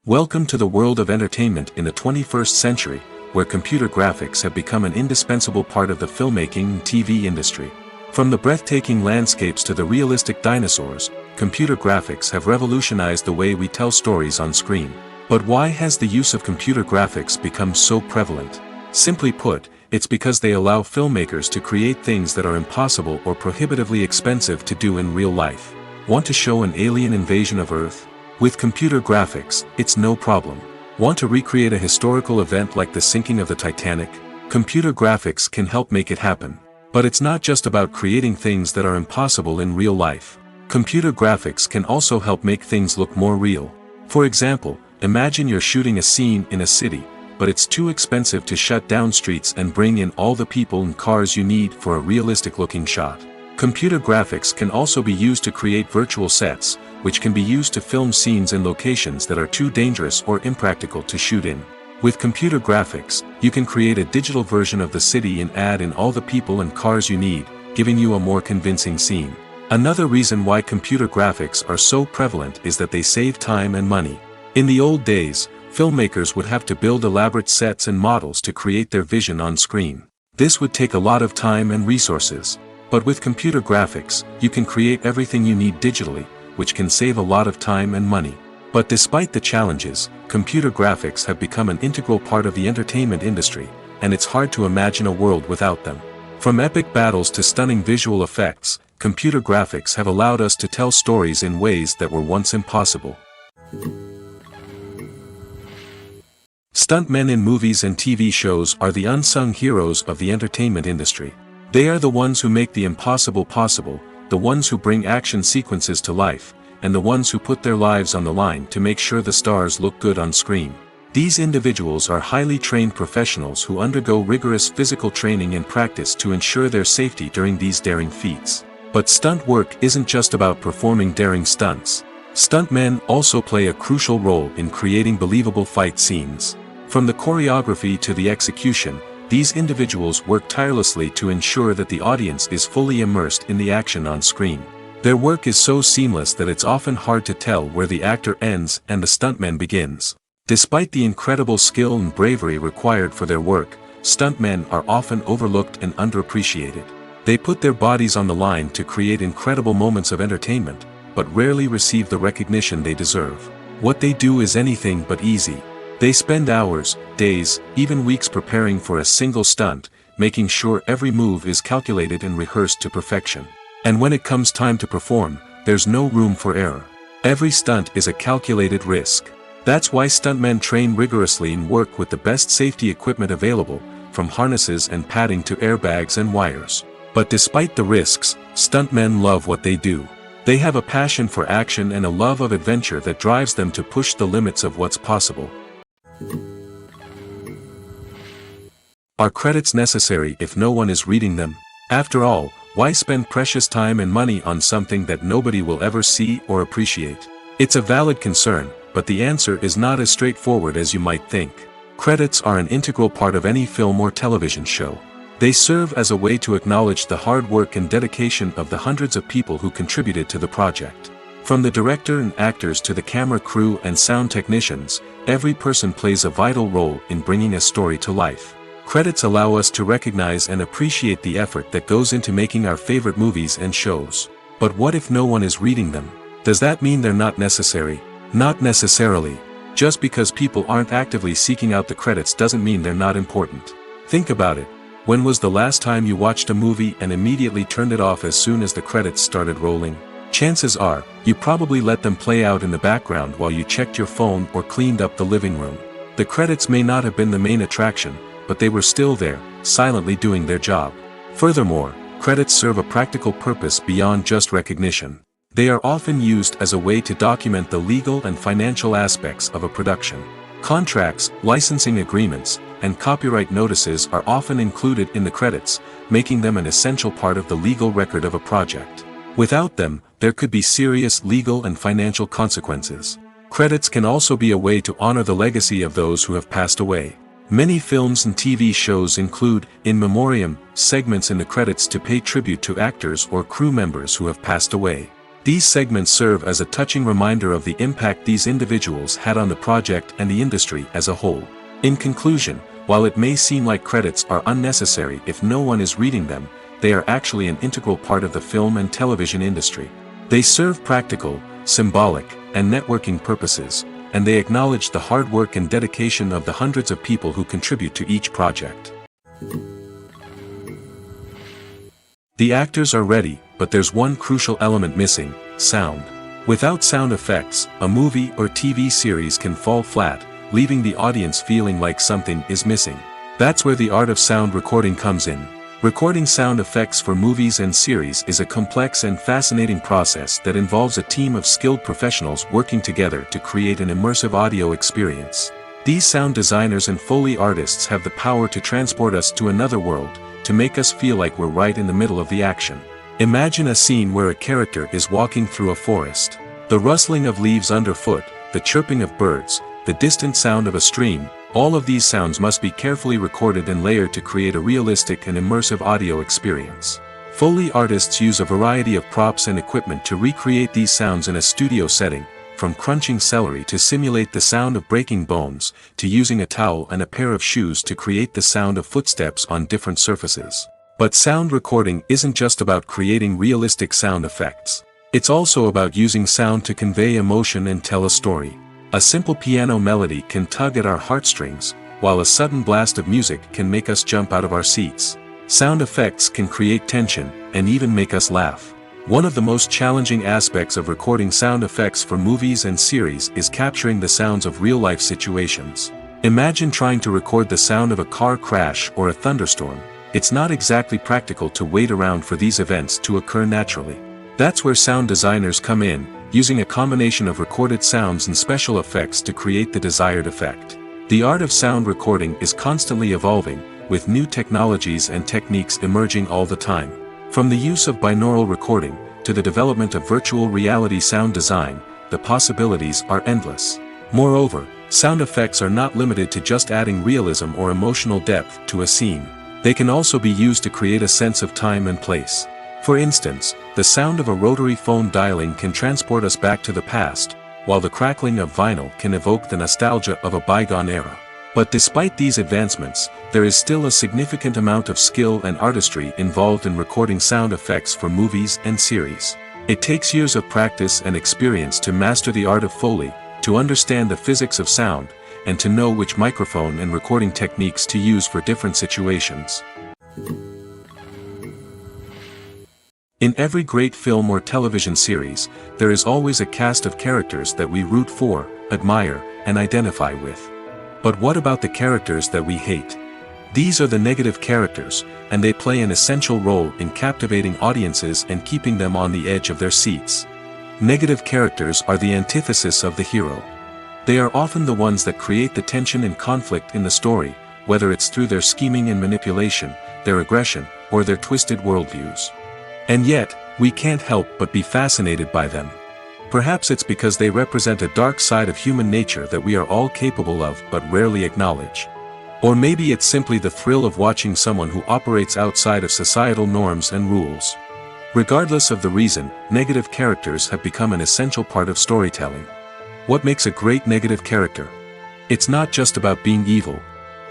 Welcome to the world of entertainment in the 21st century, where computer graphics have become an indispensable part of the filmmaking and TV industry. From the breathtaking landscapes to the realistic dinosaurs, computer graphics have revolutionized the way we tell stories on screen. But why has the use of computer graphics become so prevalent? Simply put, it's because they allow filmmakers to create things that are impossible or prohibitively expensive to do in real life. Want to show an alien invasion of Earth? With computer graphics, it's no problem. Want to recreate a historical event like the sinking of the Titanic? Computer graphics can help make it happen. But it's not just about creating things that are impossible in real life. Computer graphics can also help make things look more real. For example, imagine you're shooting a scene in a city, but it's too expensive to shut down streets and bring in all the people and cars you need for a realistic-looking shot. Computer graphics can also be used to create virtual sets, which can be used to film scenes in locations that are too dangerous or impractical to shoot in. With computer graphics, you can create a digital version of the city and add in all the people and cars you need, giving you a more convincing scene. Another reason why computer graphics are so prevalent is that they save time and money. In the old days, filmmakers would have to build elaborate sets and models to create their vision on screen. This would take a lot of time and resources. But with computer graphics, you can create everything you need digitally, which can save a lot of time and money. But despite the challenges, computer graphics have become an integral part of the entertainment industry, and it's hard to imagine a world without them. From epic battles to stunning visual effects, computer graphics have allowed us to tell stories in ways that were once impossible. Stuntmen in movies and TV shows are the unsung heroes of the entertainment industry. They are the ones who make the impossible possible, the ones who bring action sequences to life, and the ones who put their lives on the line to make sure the stars look good on screen. These individuals are highly trained professionals who undergo rigorous physical training and practice to ensure their safety during these daring feats. But stunt work isn't just about performing daring stunts. Stuntmen also play a crucial role in creating believable fight scenes. From the choreography to the execution, these individuals work tirelessly to ensure that the audience is fully immersed in the action on screen. Their work is so seamless that it's often hard to tell where the actor ends and the stuntman begins. Despite the incredible skill and bravery required for their work, stuntmen are often overlooked and underappreciated. They put their bodies on the line to create incredible moments of entertainment, but rarely receive the recognition they deserve. What they do is anything but easy. They spend hours, days, even weeks preparing for a single stunt, making sure every move is calculated and rehearsed to perfection. And when it comes time to perform, there's no room for error. Every stunt is a calculated risk. That's why stuntmen train rigorously and work with the best safety equipment available, from harnesses and padding to airbags and wires. But despite the risks, stuntmen love what they do. They have a passion for action and a love of adventure that drives them to push the limits of what's possible. Are credits necessary if no one is reading them? After all, why spend precious time and money on something that nobody will ever see or appreciate? It's a valid concern, but the answer is not as straightforward as you might think. Credits are an integral part of any film or television show. They serve as a way to acknowledge the hard work and dedication of the hundreds of people who contributed to the project. From the director and actors to the camera crew and sound technicians, every person plays a vital role in bringing a story to life. Credits allow us to recognize and appreciate the effort that goes into making our favorite movies and shows. But what if no one is reading them? Does that mean they're not necessary? Not necessarily. Just because people aren't actively seeking out the credits doesn't mean they're not important. Think about it. When was the last time you watched a movie and immediately turned it off as soon as the credits started rolling? Chances are, you probably let them play out in the background while you checked your phone or cleaned up the living room. The credits may not have been the main attraction, but they were still there, silently doing their job. Furthermore, credits serve a practical purpose beyond just recognition. They are often used as a way to document the legal and financial aspects of a production. Contracts, licensing agreements, and copyright notices are often included in the credits, making them an essential part of the legal record of a project. Without them, there could be serious legal and financial consequences. Credits can also be a way to honor the legacy of those who have passed away. Many films and TV shows include, in memoriam, segments in the credits to pay tribute to actors or crew members who have passed away. These segments serve as a touching reminder of the impact these individuals had on the project and the industry as a whole. In conclusion, while it may seem like credits are unnecessary if no one is reading them, they are actually an integral part of the film and television industry. They serve practical, symbolic, and networking purposes, and they acknowledge the hard work and dedication of the hundreds of people who contribute to each project. The actors are ready, but there's one crucial element missing: sound. Without sound effects, a movie or TV series can fall flat, leaving the audience feeling like something is missing. That's where the art of sound recording comes in. Recording sound effects for movies and series is a complex and fascinating process that involves a team of skilled professionals working together to create an immersive audio experience. These sound designers and Foley artists have the power to transport us to another world, to make us feel like we're right in the middle of the action. Imagine a scene where a character is walking through a forest. The rustling of leaves underfoot, the chirping of birds, the distant sound of a stream, all of these sounds must be carefully recorded and layered to create a realistic and immersive audio experience. Foley artists use a variety of props and equipment to recreate these sounds in a studio setting, from crunching celery to simulate the sound of breaking bones, to using a towel and a pair of shoes to create the sound of footsteps on different surfaces. But sound recording isn't just about creating realistic sound effects. It's also about using sound to convey emotion and tell a story. A simple piano melody can tug at our heartstrings, while a sudden blast of music can make us jump out of our seats. Sound effects can create tension, and even make us laugh. One of the most challenging aspects of recording sound effects for movies and series is capturing the sounds of real-life situations. Imagine trying to record the sound of a car crash or a thunderstorm. It's not exactly practical to wait around for these events to occur naturally. That's where sound designers come in, using a combination of recorded sounds and special effects to create the desired effect. The art of sound recording is constantly evolving, with new technologies and techniques emerging all the time. From the use of binaural recording, to the development of virtual reality sound design, the possibilities are endless. Moreover, sound effects are not limited to just adding realism or emotional depth to a scene. They can also be used to create a sense of time and place. For instance, the sound of a rotary phone dialing can transport us back to the past, while the crackling of vinyl can evoke the nostalgia of a bygone era. But despite these advancements, there is still a significant amount of skill and artistry involved in recording sound effects for movies and series. It takes years of practice and experience to master the art of Foley, to understand the physics of sound, and to know which microphone and recording techniques to use for different situations. In every great film or television series, there is always a cast of characters that we root for, admire, and identify with. But what about the characters that we hate? These are the negative characters, and they play an essential role in captivating audiences and keeping them on the edge of their seats. Negative characters are the antithesis of the hero. They are often the ones that create the tension and conflict in the story, whether it's through their scheming and manipulation, their aggression, or their twisted worldviews. And yet, we can't help but be fascinated by them. Perhaps it's because they represent a dark side of human nature that we are all capable of but rarely acknowledge. Or maybe it's simply the thrill of watching someone who operates outside of societal norms and rules. Regardless of the reason, negative characters have become an essential part of storytelling. What makes a great negative character? It's not just about being evil.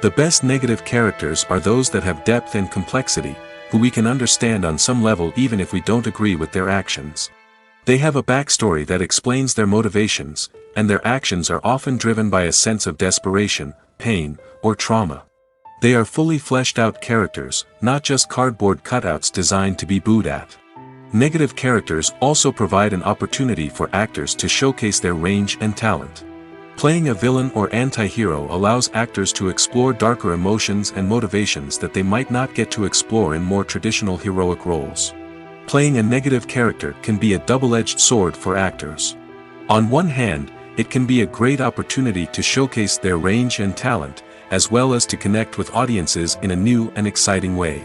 The best negative characters are those that have depth and complexity, who we can understand on some level even if we don't agree with their actions. They have a backstory that explains their motivations, and their actions are often driven by a sense of desperation, pain, or trauma. They are fully fleshed out characters, not just cardboard cutouts designed to be booed at. Negative characters also provide an opportunity for actors to showcase their range and talent. Playing a villain or anti-hero allows actors to explore darker emotions and motivations that they might not get to explore in more traditional heroic roles. Playing a negative character can be a double-edged sword for actors. On one hand, it can be a great opportunity to showcase their range and talent, as well as to connect with audiences in a new and exciting way.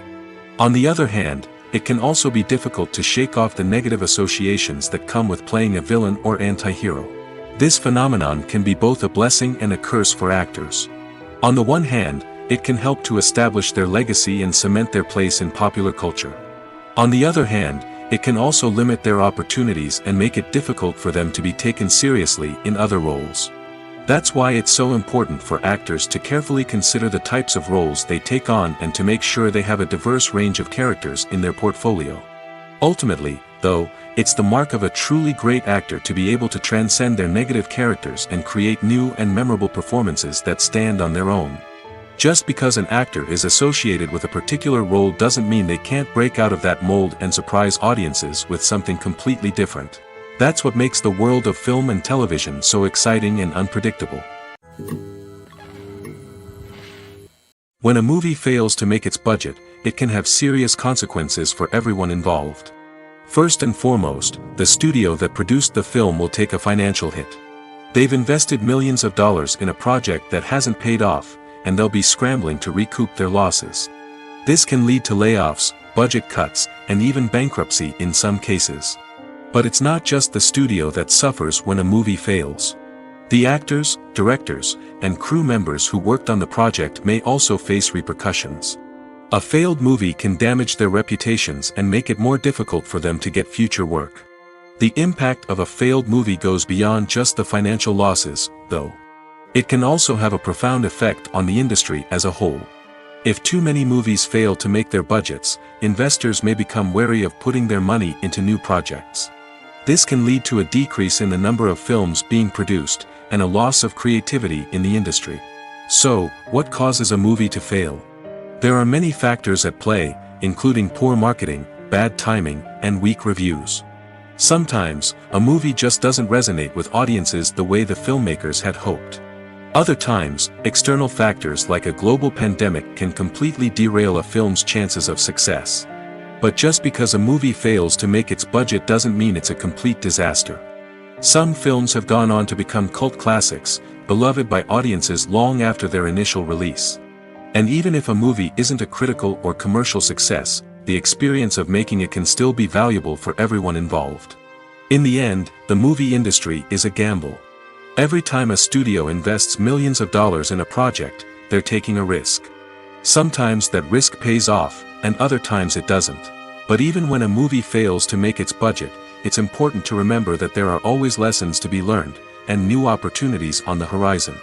On the other hand, it can also be difficult to shake off the negative associations that come with playing a villain or anti-hero. This phenomenon can be both a blessing and a curse for actors. On the one hand, it can help to establish their legacy and cement their place in popular culture. On the other hand, it can also limit their opportunities and make it difficult for them to be taken seriously in other roles. That's why it's so important for actors to carefully consider the types of roles they take on and to make sure they have a diverse range of characters in their portfolio. Ultimately, though, it's the mark of a truly great actor to be able to transcend their negative characters and create new and memorable performances that stand on their own. Just because an actor is associated with a particular role doesn't mean they can't break out of that mold and surprise audiences with something completely different. That's what makes the world of film and television so exciting and unpredictable. When a movie fails to make its budget, it can have serious consequences for everyone involved. First and foremost, the studio that produced the film will take a financial hit. They've invested millions of dollars in a project that hasn't paid off, and they'll be scrambling to recoup their losses. This can lead to layoffs, budget cuts, and even bankruptcy in some cases. But it's not just the studio that suffers when a movie fails. The actors, directors, and crew members who worked on the project may also face repercussions. A failed movie can damage their reputations and make it more difficult for them to get future work. The impact of a failed movie goes beyond just the financial losses, though. It can also have a profound effect on the industry as a whole. If too many movies fail to make their budgets, investors may become wary of putting their money into new projects. This can lead to a decrease in the number of films being produced, and a loss of creativity in the industry. So, what causes a movie to fail? There are many factors at play, including poor marketing, bad timing, and weak reviews. Sometimes, a movie just doesn't resonate with audiences the way the filmmakers had hoped. Other times, external factors like a global pandemic can completely derail a film's chances of success. But just because a movie fails to make its budget doesn't mean it's a complete disaster. Some films have gone on to become cult classics, beloved by audiences long after their initial release. And even if a movie isn't a critical or commercial success, the experience of making it can still be valuable for everyone involved. In the end, the movie industry is a gamble. Every time a studio invests millions of dollars in a project, they're taking a risk. Sometimes that risk pays off, and other times it doesn't. But even when a movie fails to make its budget, it's important to remember that there are always lessons to be learned, and new opportunities on the horizon.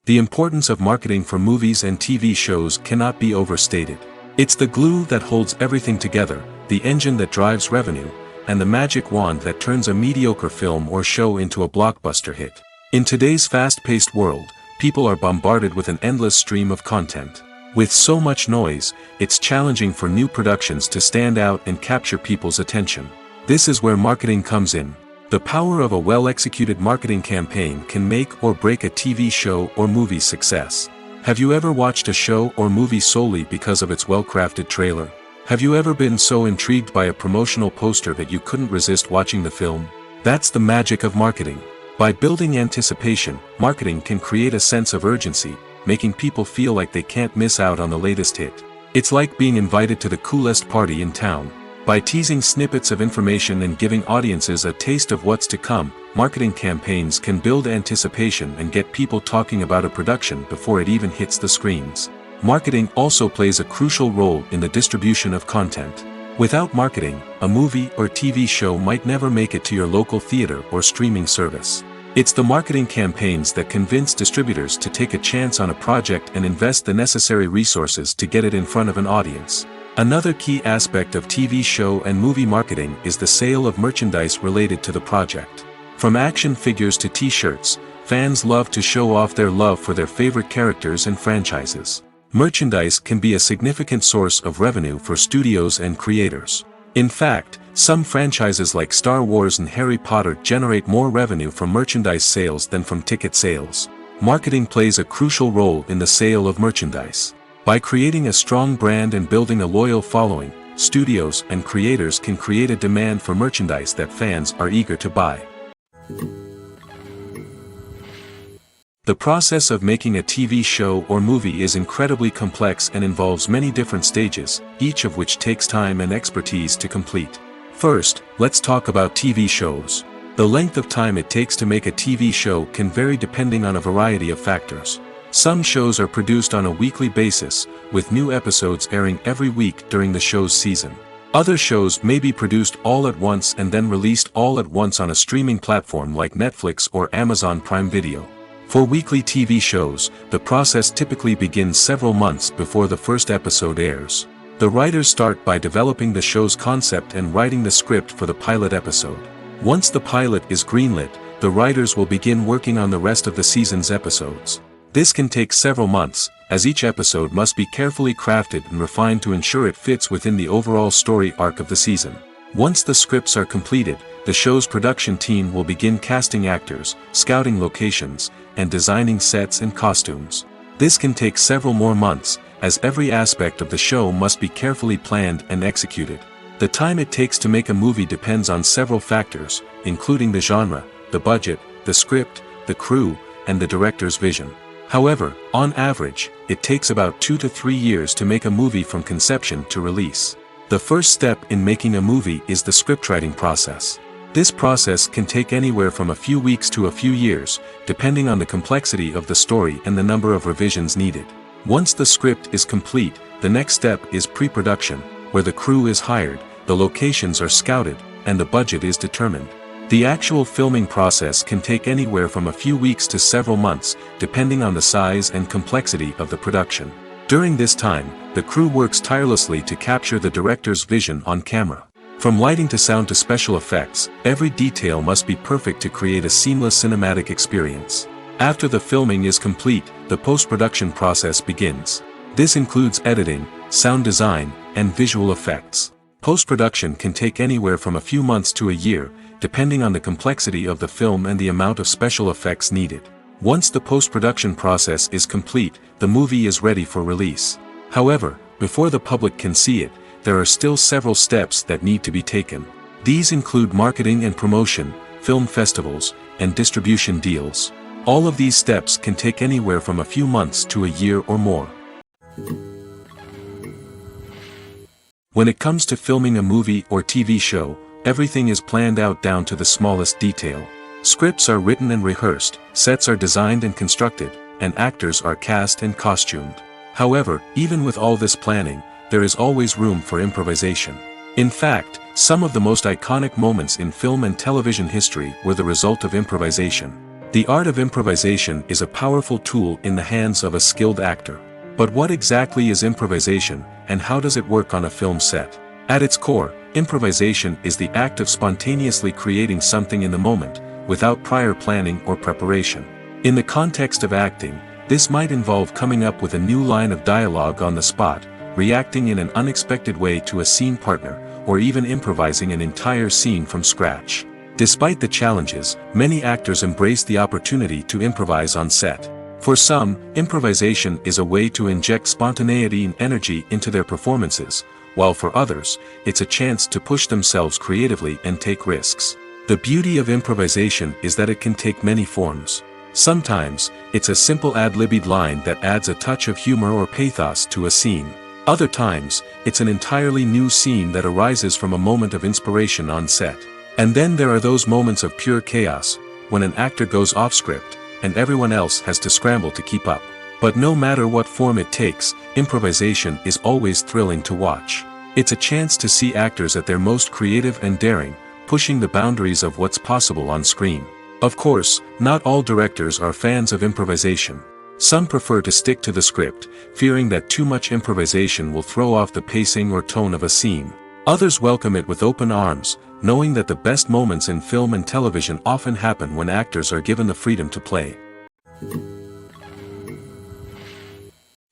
The importance of marketing for movies and TV shows cannot be overstated. It's the glue that holds everything together, the engine that drives revenue, and the magic wand that turns a mediocre film or show into a blockbuster hit. In today's fast-paced world, people are bombarded with an endless stream of content. With so much noise, it's challenging for new productions to stand out and capture people's attention. This is where marketing comes in. The power of a well-executed marketing campaign can make or break a TV show or movie's success. Have you ever watched a show or movie solely because of its well-crafted trailer? Have you ever been so intrigued by a promotional poster that you couldn't resist watching the film? That's the magic of marketing. By building anticipation, marketing can create a sense of urgency, making people feel like they can't miss out on the latest hit. It's like being invited to the coolest party in town. By teasing snippets of information and giving audiences a taste of what's to come, marketing campaigns can build anticipation and get people talking about a production before it even hits the screens. Marketing also plays a crucial role in the distribution of content. Without marketing, a movie or TV show might never make it to your local theater or streaming service. It's the marketing campaigns that convince distributors to take a chance on a project and invest the necessary resources to get it in front of an audience. Another key aspect of TV show and movie marketing is the sale of merchandise related to the project. From action figures to t-shirts, fans love to show off their love for their favorite characters and franchises. Merchandise can be a significant source of revenue for studios and creators. In fact, some franchises like Star Wars and Harry Potter generate more revenue from merchandise sales than from ticket sales. Marketing plays a crucial role in the sale of merchandise. By creating a strong brand and building a loyal following, studios and creators can create a demand for merchandise that fans are eager to buy. The process of making a TV show or movie is incredibly complex and involves many different stages, each of which takes time and expertise to complete. First, let's talk about TV shows. The length of time it takes to make a TV show can vary depending on a variety of factors. Some shows are produced on a weekly basis, with new episodes airing every week during the show's season. Other shows may be produced all at once and then released all at once on a streaming platform like Netflix or Amazon Prime Video. For weekly TV shows, the process typically begins several months before the first episode airs. The writers start by developing the show's concept and writing the script for the pilot episode. Once the pilot is greenlit, the writers will begin working on the rest of the season's episodes. This can take several months, as each episode must be carefully crafted and refined to ensure it fits within the overall story arc of the season. Once the scripts are completed, the show's production team will begin casting actors, scouting locations, and designing sets and costumes. This can take several more months, as every aspect of the show must be carefully planned and executed. The time it takes to make a movie depends on several factors, including the genre, the budget, the script, the crew, and the director's vision. However, on average, it takes about 2 to 3 years to make a movie from conception to release. The first step in making a movie is the scriptwriting process. This process can take anywhere from a few weeks to a few years, depending on the complexity of the story and the number of revisions needed. Once the script is complete, the next step is pre-production, where the crew is hired, the locations are scouted, and the budget is determined. The actual filming process can take anywhere from a few weeks to several months, depending on the size and complexity of the production. During this time, the crew works tirelessly to capture the director's vision on camera. From lighting to sound to special effects, every detail must be perfect to create a seamless cinematic experience. After the filming is complete, the post-production process begins. This includes editing, sound design, and visual effects. Post-production can take anywhere from a few months to a year, depending on the complexity of the film and the amount of special effects needed. Once the post-production process is complete, the movie is ready for release. However, before the public can see it, there are still several steps that need to be taken. These include marketing and promotion, film festivals, and distribution deals. All of these steps can take anywhere from a few months to a year or more. When it comes to filming a movie or TV show, everything is planned out down to the smallest detail. Scripts are written and rehearsed, sets are designed and constructed, and actors are cast and costumed. However, even with all this planning, there is always room for improvisation. In fact, some of the most iconic moments in film and television history were the result of improvisation. The art of improvisation is a powerful tool in the hands of a skilled actor. But what exactly is improvisation, and how does it work on a film set? At its core, improvisation is the act of spontaneously creating something in the moment, without prior planning or preparation. In the context of acting, this might involve coming up with a new line of dialogue on the spot, reacting in an unexpected way to a scene partner, or even improvising an entire scene from scratch. Despite the challenges, many actors embrace the opportunity to improvise on set. For some, improvisation is a way to inject spontaneity and energy into their performances, while for others, it's a chance to push themselves creatively and take risks. The beauty of improvisation is that it can take many forms. Sometimes, it's a simple ad-libbed line that adds a touch of humor or pathos to a scene. Other times, it's an entirely new scene that arises from a moment of inspiration on set. And then there are those moments of pure chaos, when an actor goes off script, and everyone else has to scramble to keep up. But no matter what form it takes, improvisation is always thrilling to watch. It's a chance to see actors at their most creative and daring, pushing the boundaries of what's possible on screen. Of course, not all directors are fans of improvisation. Some prefer to stick to the script, fearing that too much improvisation will throw off the pacing or tone of a scene. Others welcome it with open arms, knowing that the best moments in film and television often happen when actors are given the freedom to play.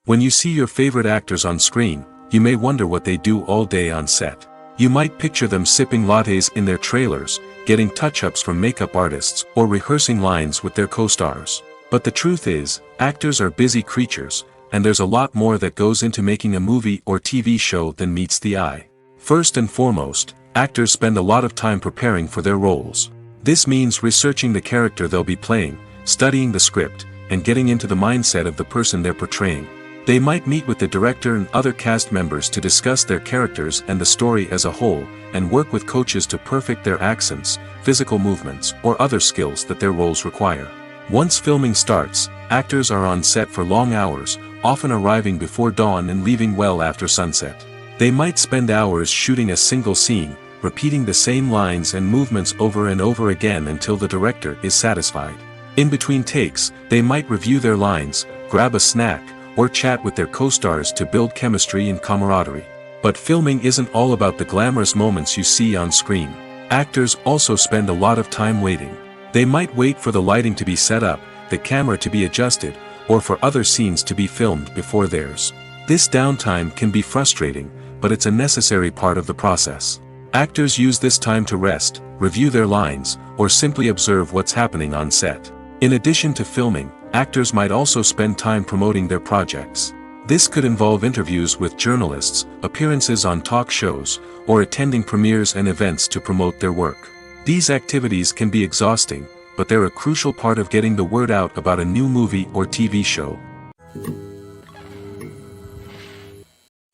When you see your favorite actors on screen, you may wonder what they do all day on set. You might picture them sipping lattes in their trailers, getting touch-ups from makeup artists, or rehearsing lines with their co-stars. But the truth is, actors are busy creatures, and there's a lot more that goes into making a movie or TV show than meets the eye. First and foremost, actors spend a lot of time preparing for their roles. This means researching the character they'll be playing, studying the script, and getting into the mindset of the person they're portraying. They might meet with the director and other cast members to discuss their characters and the story as a whole, and work with coaches to perfect their accents, physical movements, or other skills that their roles require. Once filming starts, actors are on set for long hours, often arriving before dawn and leaving well after sunset. They might spend hours shooting a single scene, repeating the same lines and movements over and over again until the director is satisfied. In between takes, they might review their lines, grab a snack, or chat with their co-stars to build chemistry and camaraderie. But filming isn't all about the glamorous moments you see on screen. Actors also spend a lot of time waiting. They might wait for the lighting to be set up, the camera to be adjusted, or for other scenes to be filmed before theirs. This downtime can be frustrating, but it's a necessary part of the process. Actors use this time to rest, review their lines, or simply observe what's happening on set. In addition to filming, actors might also spend time promoting their projects. This could involve interviews with journalists, appearances on talk shows, or attending premieres and events to promote their work. These activities can be exhausting, but they're a crucial part of getting the word out about a new movie or TV show.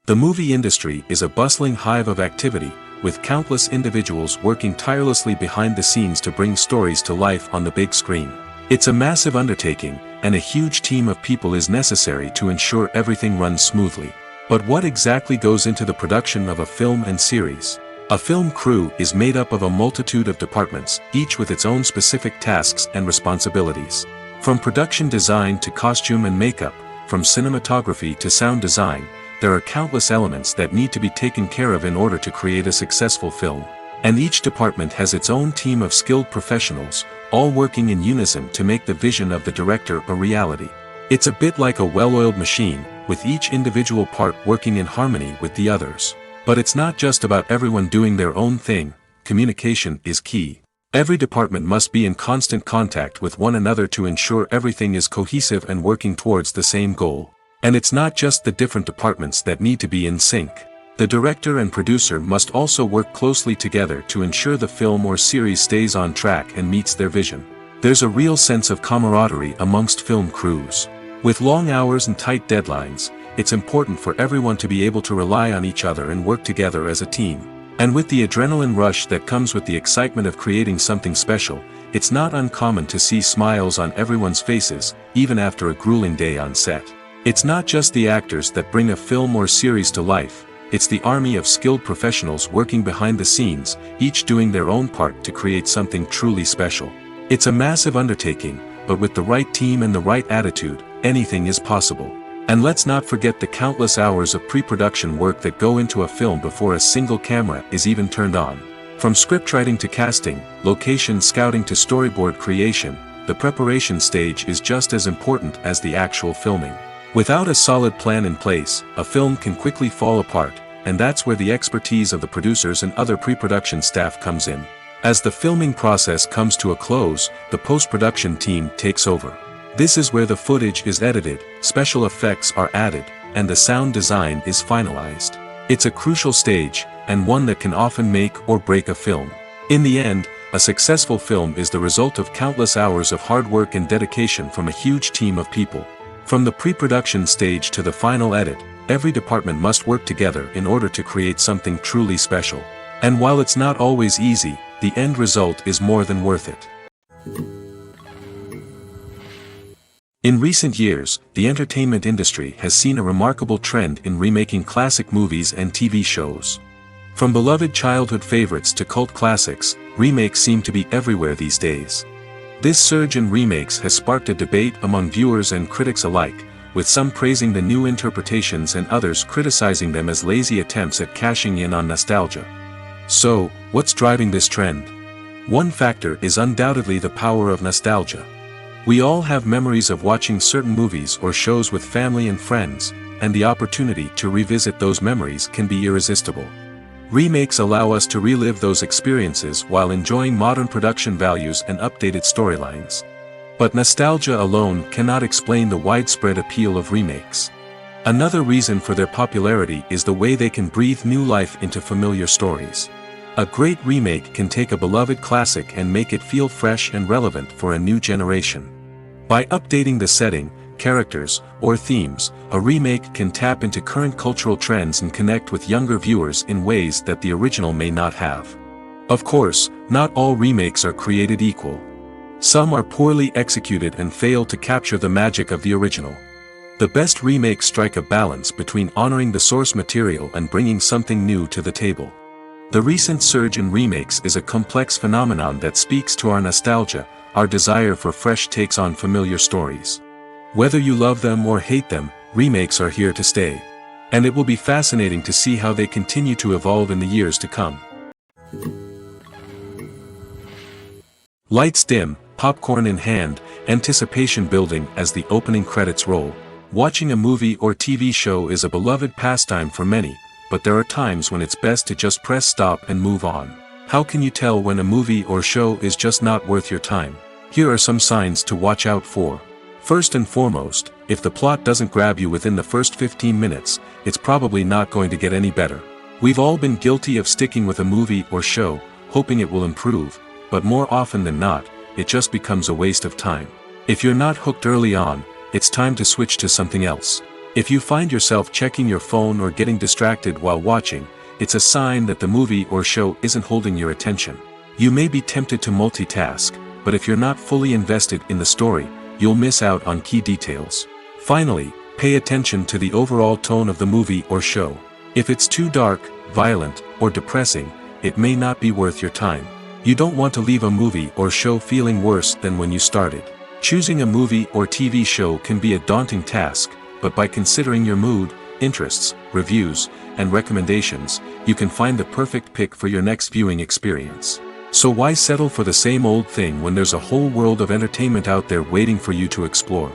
The movie industry is a bustling hive of activity, with countless individuals working tirelessly behind the scenes to bring stories to life on the big screen. It's a massive undertaking, and a huge team of people is necessary to ensure everything runs smoothly. But what exactly goes into the production of a film and series? A film crew is made up of a multitude of departments, each with its own specific tasks and responsibilities. From production design to costume and makeup, from cinematography to sound design, there are countless elements that need to be taken care of in order to create a successful film. And each department has its own team of skilled professionals, all working in unison to make the vision of the director a reality. It's a bit like a well-oiled machine, with each individual part working in harmony with the others. But it's not just about everyone doing their own thing. Communication is key. Every department must be in constant contact with one another to ensure everything is cohesive and working towards the same goal. And it's not just the different departments that need to be in sync. The director and producer must also work closely together to ensure the film or series stays on track and meets their vision. There's a real sense of camaraderie amongst film crews. With long hours and tight deadlines, it's important for everyone to be able to rely on each other and work together as a team. And with the adrenaline rush that comes with the excitement of creating something special, it's not uncommon to see smiles on everyone's faces, even after a grueling day on set. It's not just the actors that bring a film or series to life. It's the army of skilled professionals working behind the scenes, each doing their own part to create something truly special. It's a massive undertaking, but with the right team and the right attitude, anything is possible. And let's not forget the countless hours of pre-production work that go into a film before a single camera is even turned on. From scriptwriting to casting, location scouting to storyboard creation, the preparation stage is just as important as the actual filming. Without a solid plan in place, a film can quickly fall apart, and that's where the expertise of the producers and other pre-production staff comes in. As the filming process comes to a close, the post-production team takes over. This is where the footage is edited, special effects are added, and the sound design is finalized. It's a crucial stage, and one that can often make or break a film. In the end, a successful film is the result of countless hours of hard work and dedication from a huge team of people. From the pre-production stage to the final edit, every department must work together in order to create something truly special. And while it's not always easy, the end result is more than worth it. In recent years, the entertainment industry has seen a remarkable trend in remaking classic movies and TV shows. From beloved childhood favorites to cult classics, remakes seem to be everywhere these days. This surge in remakes has sparked a debate among viewers and critics alike, with some praising the new interpretations and others criticizing them as lazy attempts at cashing in on nostalgia. So, what's driving this trend? One factor is undoubtedly the power of nostalgia. We all have memories of watching certain movies or shows with family and friends, and the opportunity to revisit those memories can be irresistible. Remakes allow us to relive those experiences while enjoying modern production values and updated storylines. But nostalgia alone cannot explain the widespread appeal of remakes. Another reason for their popularity is the way they can breathe new life into familiar stories. A great remake can take a beloved classic and make it feel fresh and relevant for a new generation. By updating the setting, characters, or themes, a remake can tap into current cultural trends and connect with younger viewers in ways that the original may not have. Of course, not all remakes are created equal. Some are poorly executed and fail to capture the magic of the original. The best remakes strike a balance between honoring the source material and bringing something new to the table. The recent surge in remakes is a complex phenomenon that speaks to our nostalgia, our desire for fresh takes on familiar stories. Whether you love them or hate them, remakes are here to stay. And it will be fascinating to see how they continue to evolve in the years to come. Lights dim, popcorn in hand, anticipation building as the opening credits roll. Watching a movie or TV show is a beloved pastime for many, but there are times when it's best to just press stop and move on. How can you tell when a movie or show is just not worth your time? Here are some signs to watch out for. First and foremost, if the plot doesn't grab you within the first 15 minutes, it's probably not going to get any better. We've all been guilty of sticking with a movie or show, hoping it will improve, but more often than not, it just becomes a waste of time. If you're not hooked early on, it's time to switch to something else. If you find yourself checking your phone or getting distracted while watching, it's a sign that the movie or show isn't holding your attention. You may be tempted to multitask, but if you're not fully invested in the story, you'll miss out on key details. Finally, pay attention to the overall tone of the movie or show. If it's too dark, violent, or depressing, it may not be worth your time. You don't want to leave a movie or show feeling worse than when you started. Choosing a movie or TV show can be a daunting task, but by considering your mood, interests, reviews, and recommendations, you can find the perfect pick for your next viewing experience. So why settle for the same old thing when there's a whole world of entertainment out there waiting for you to explore?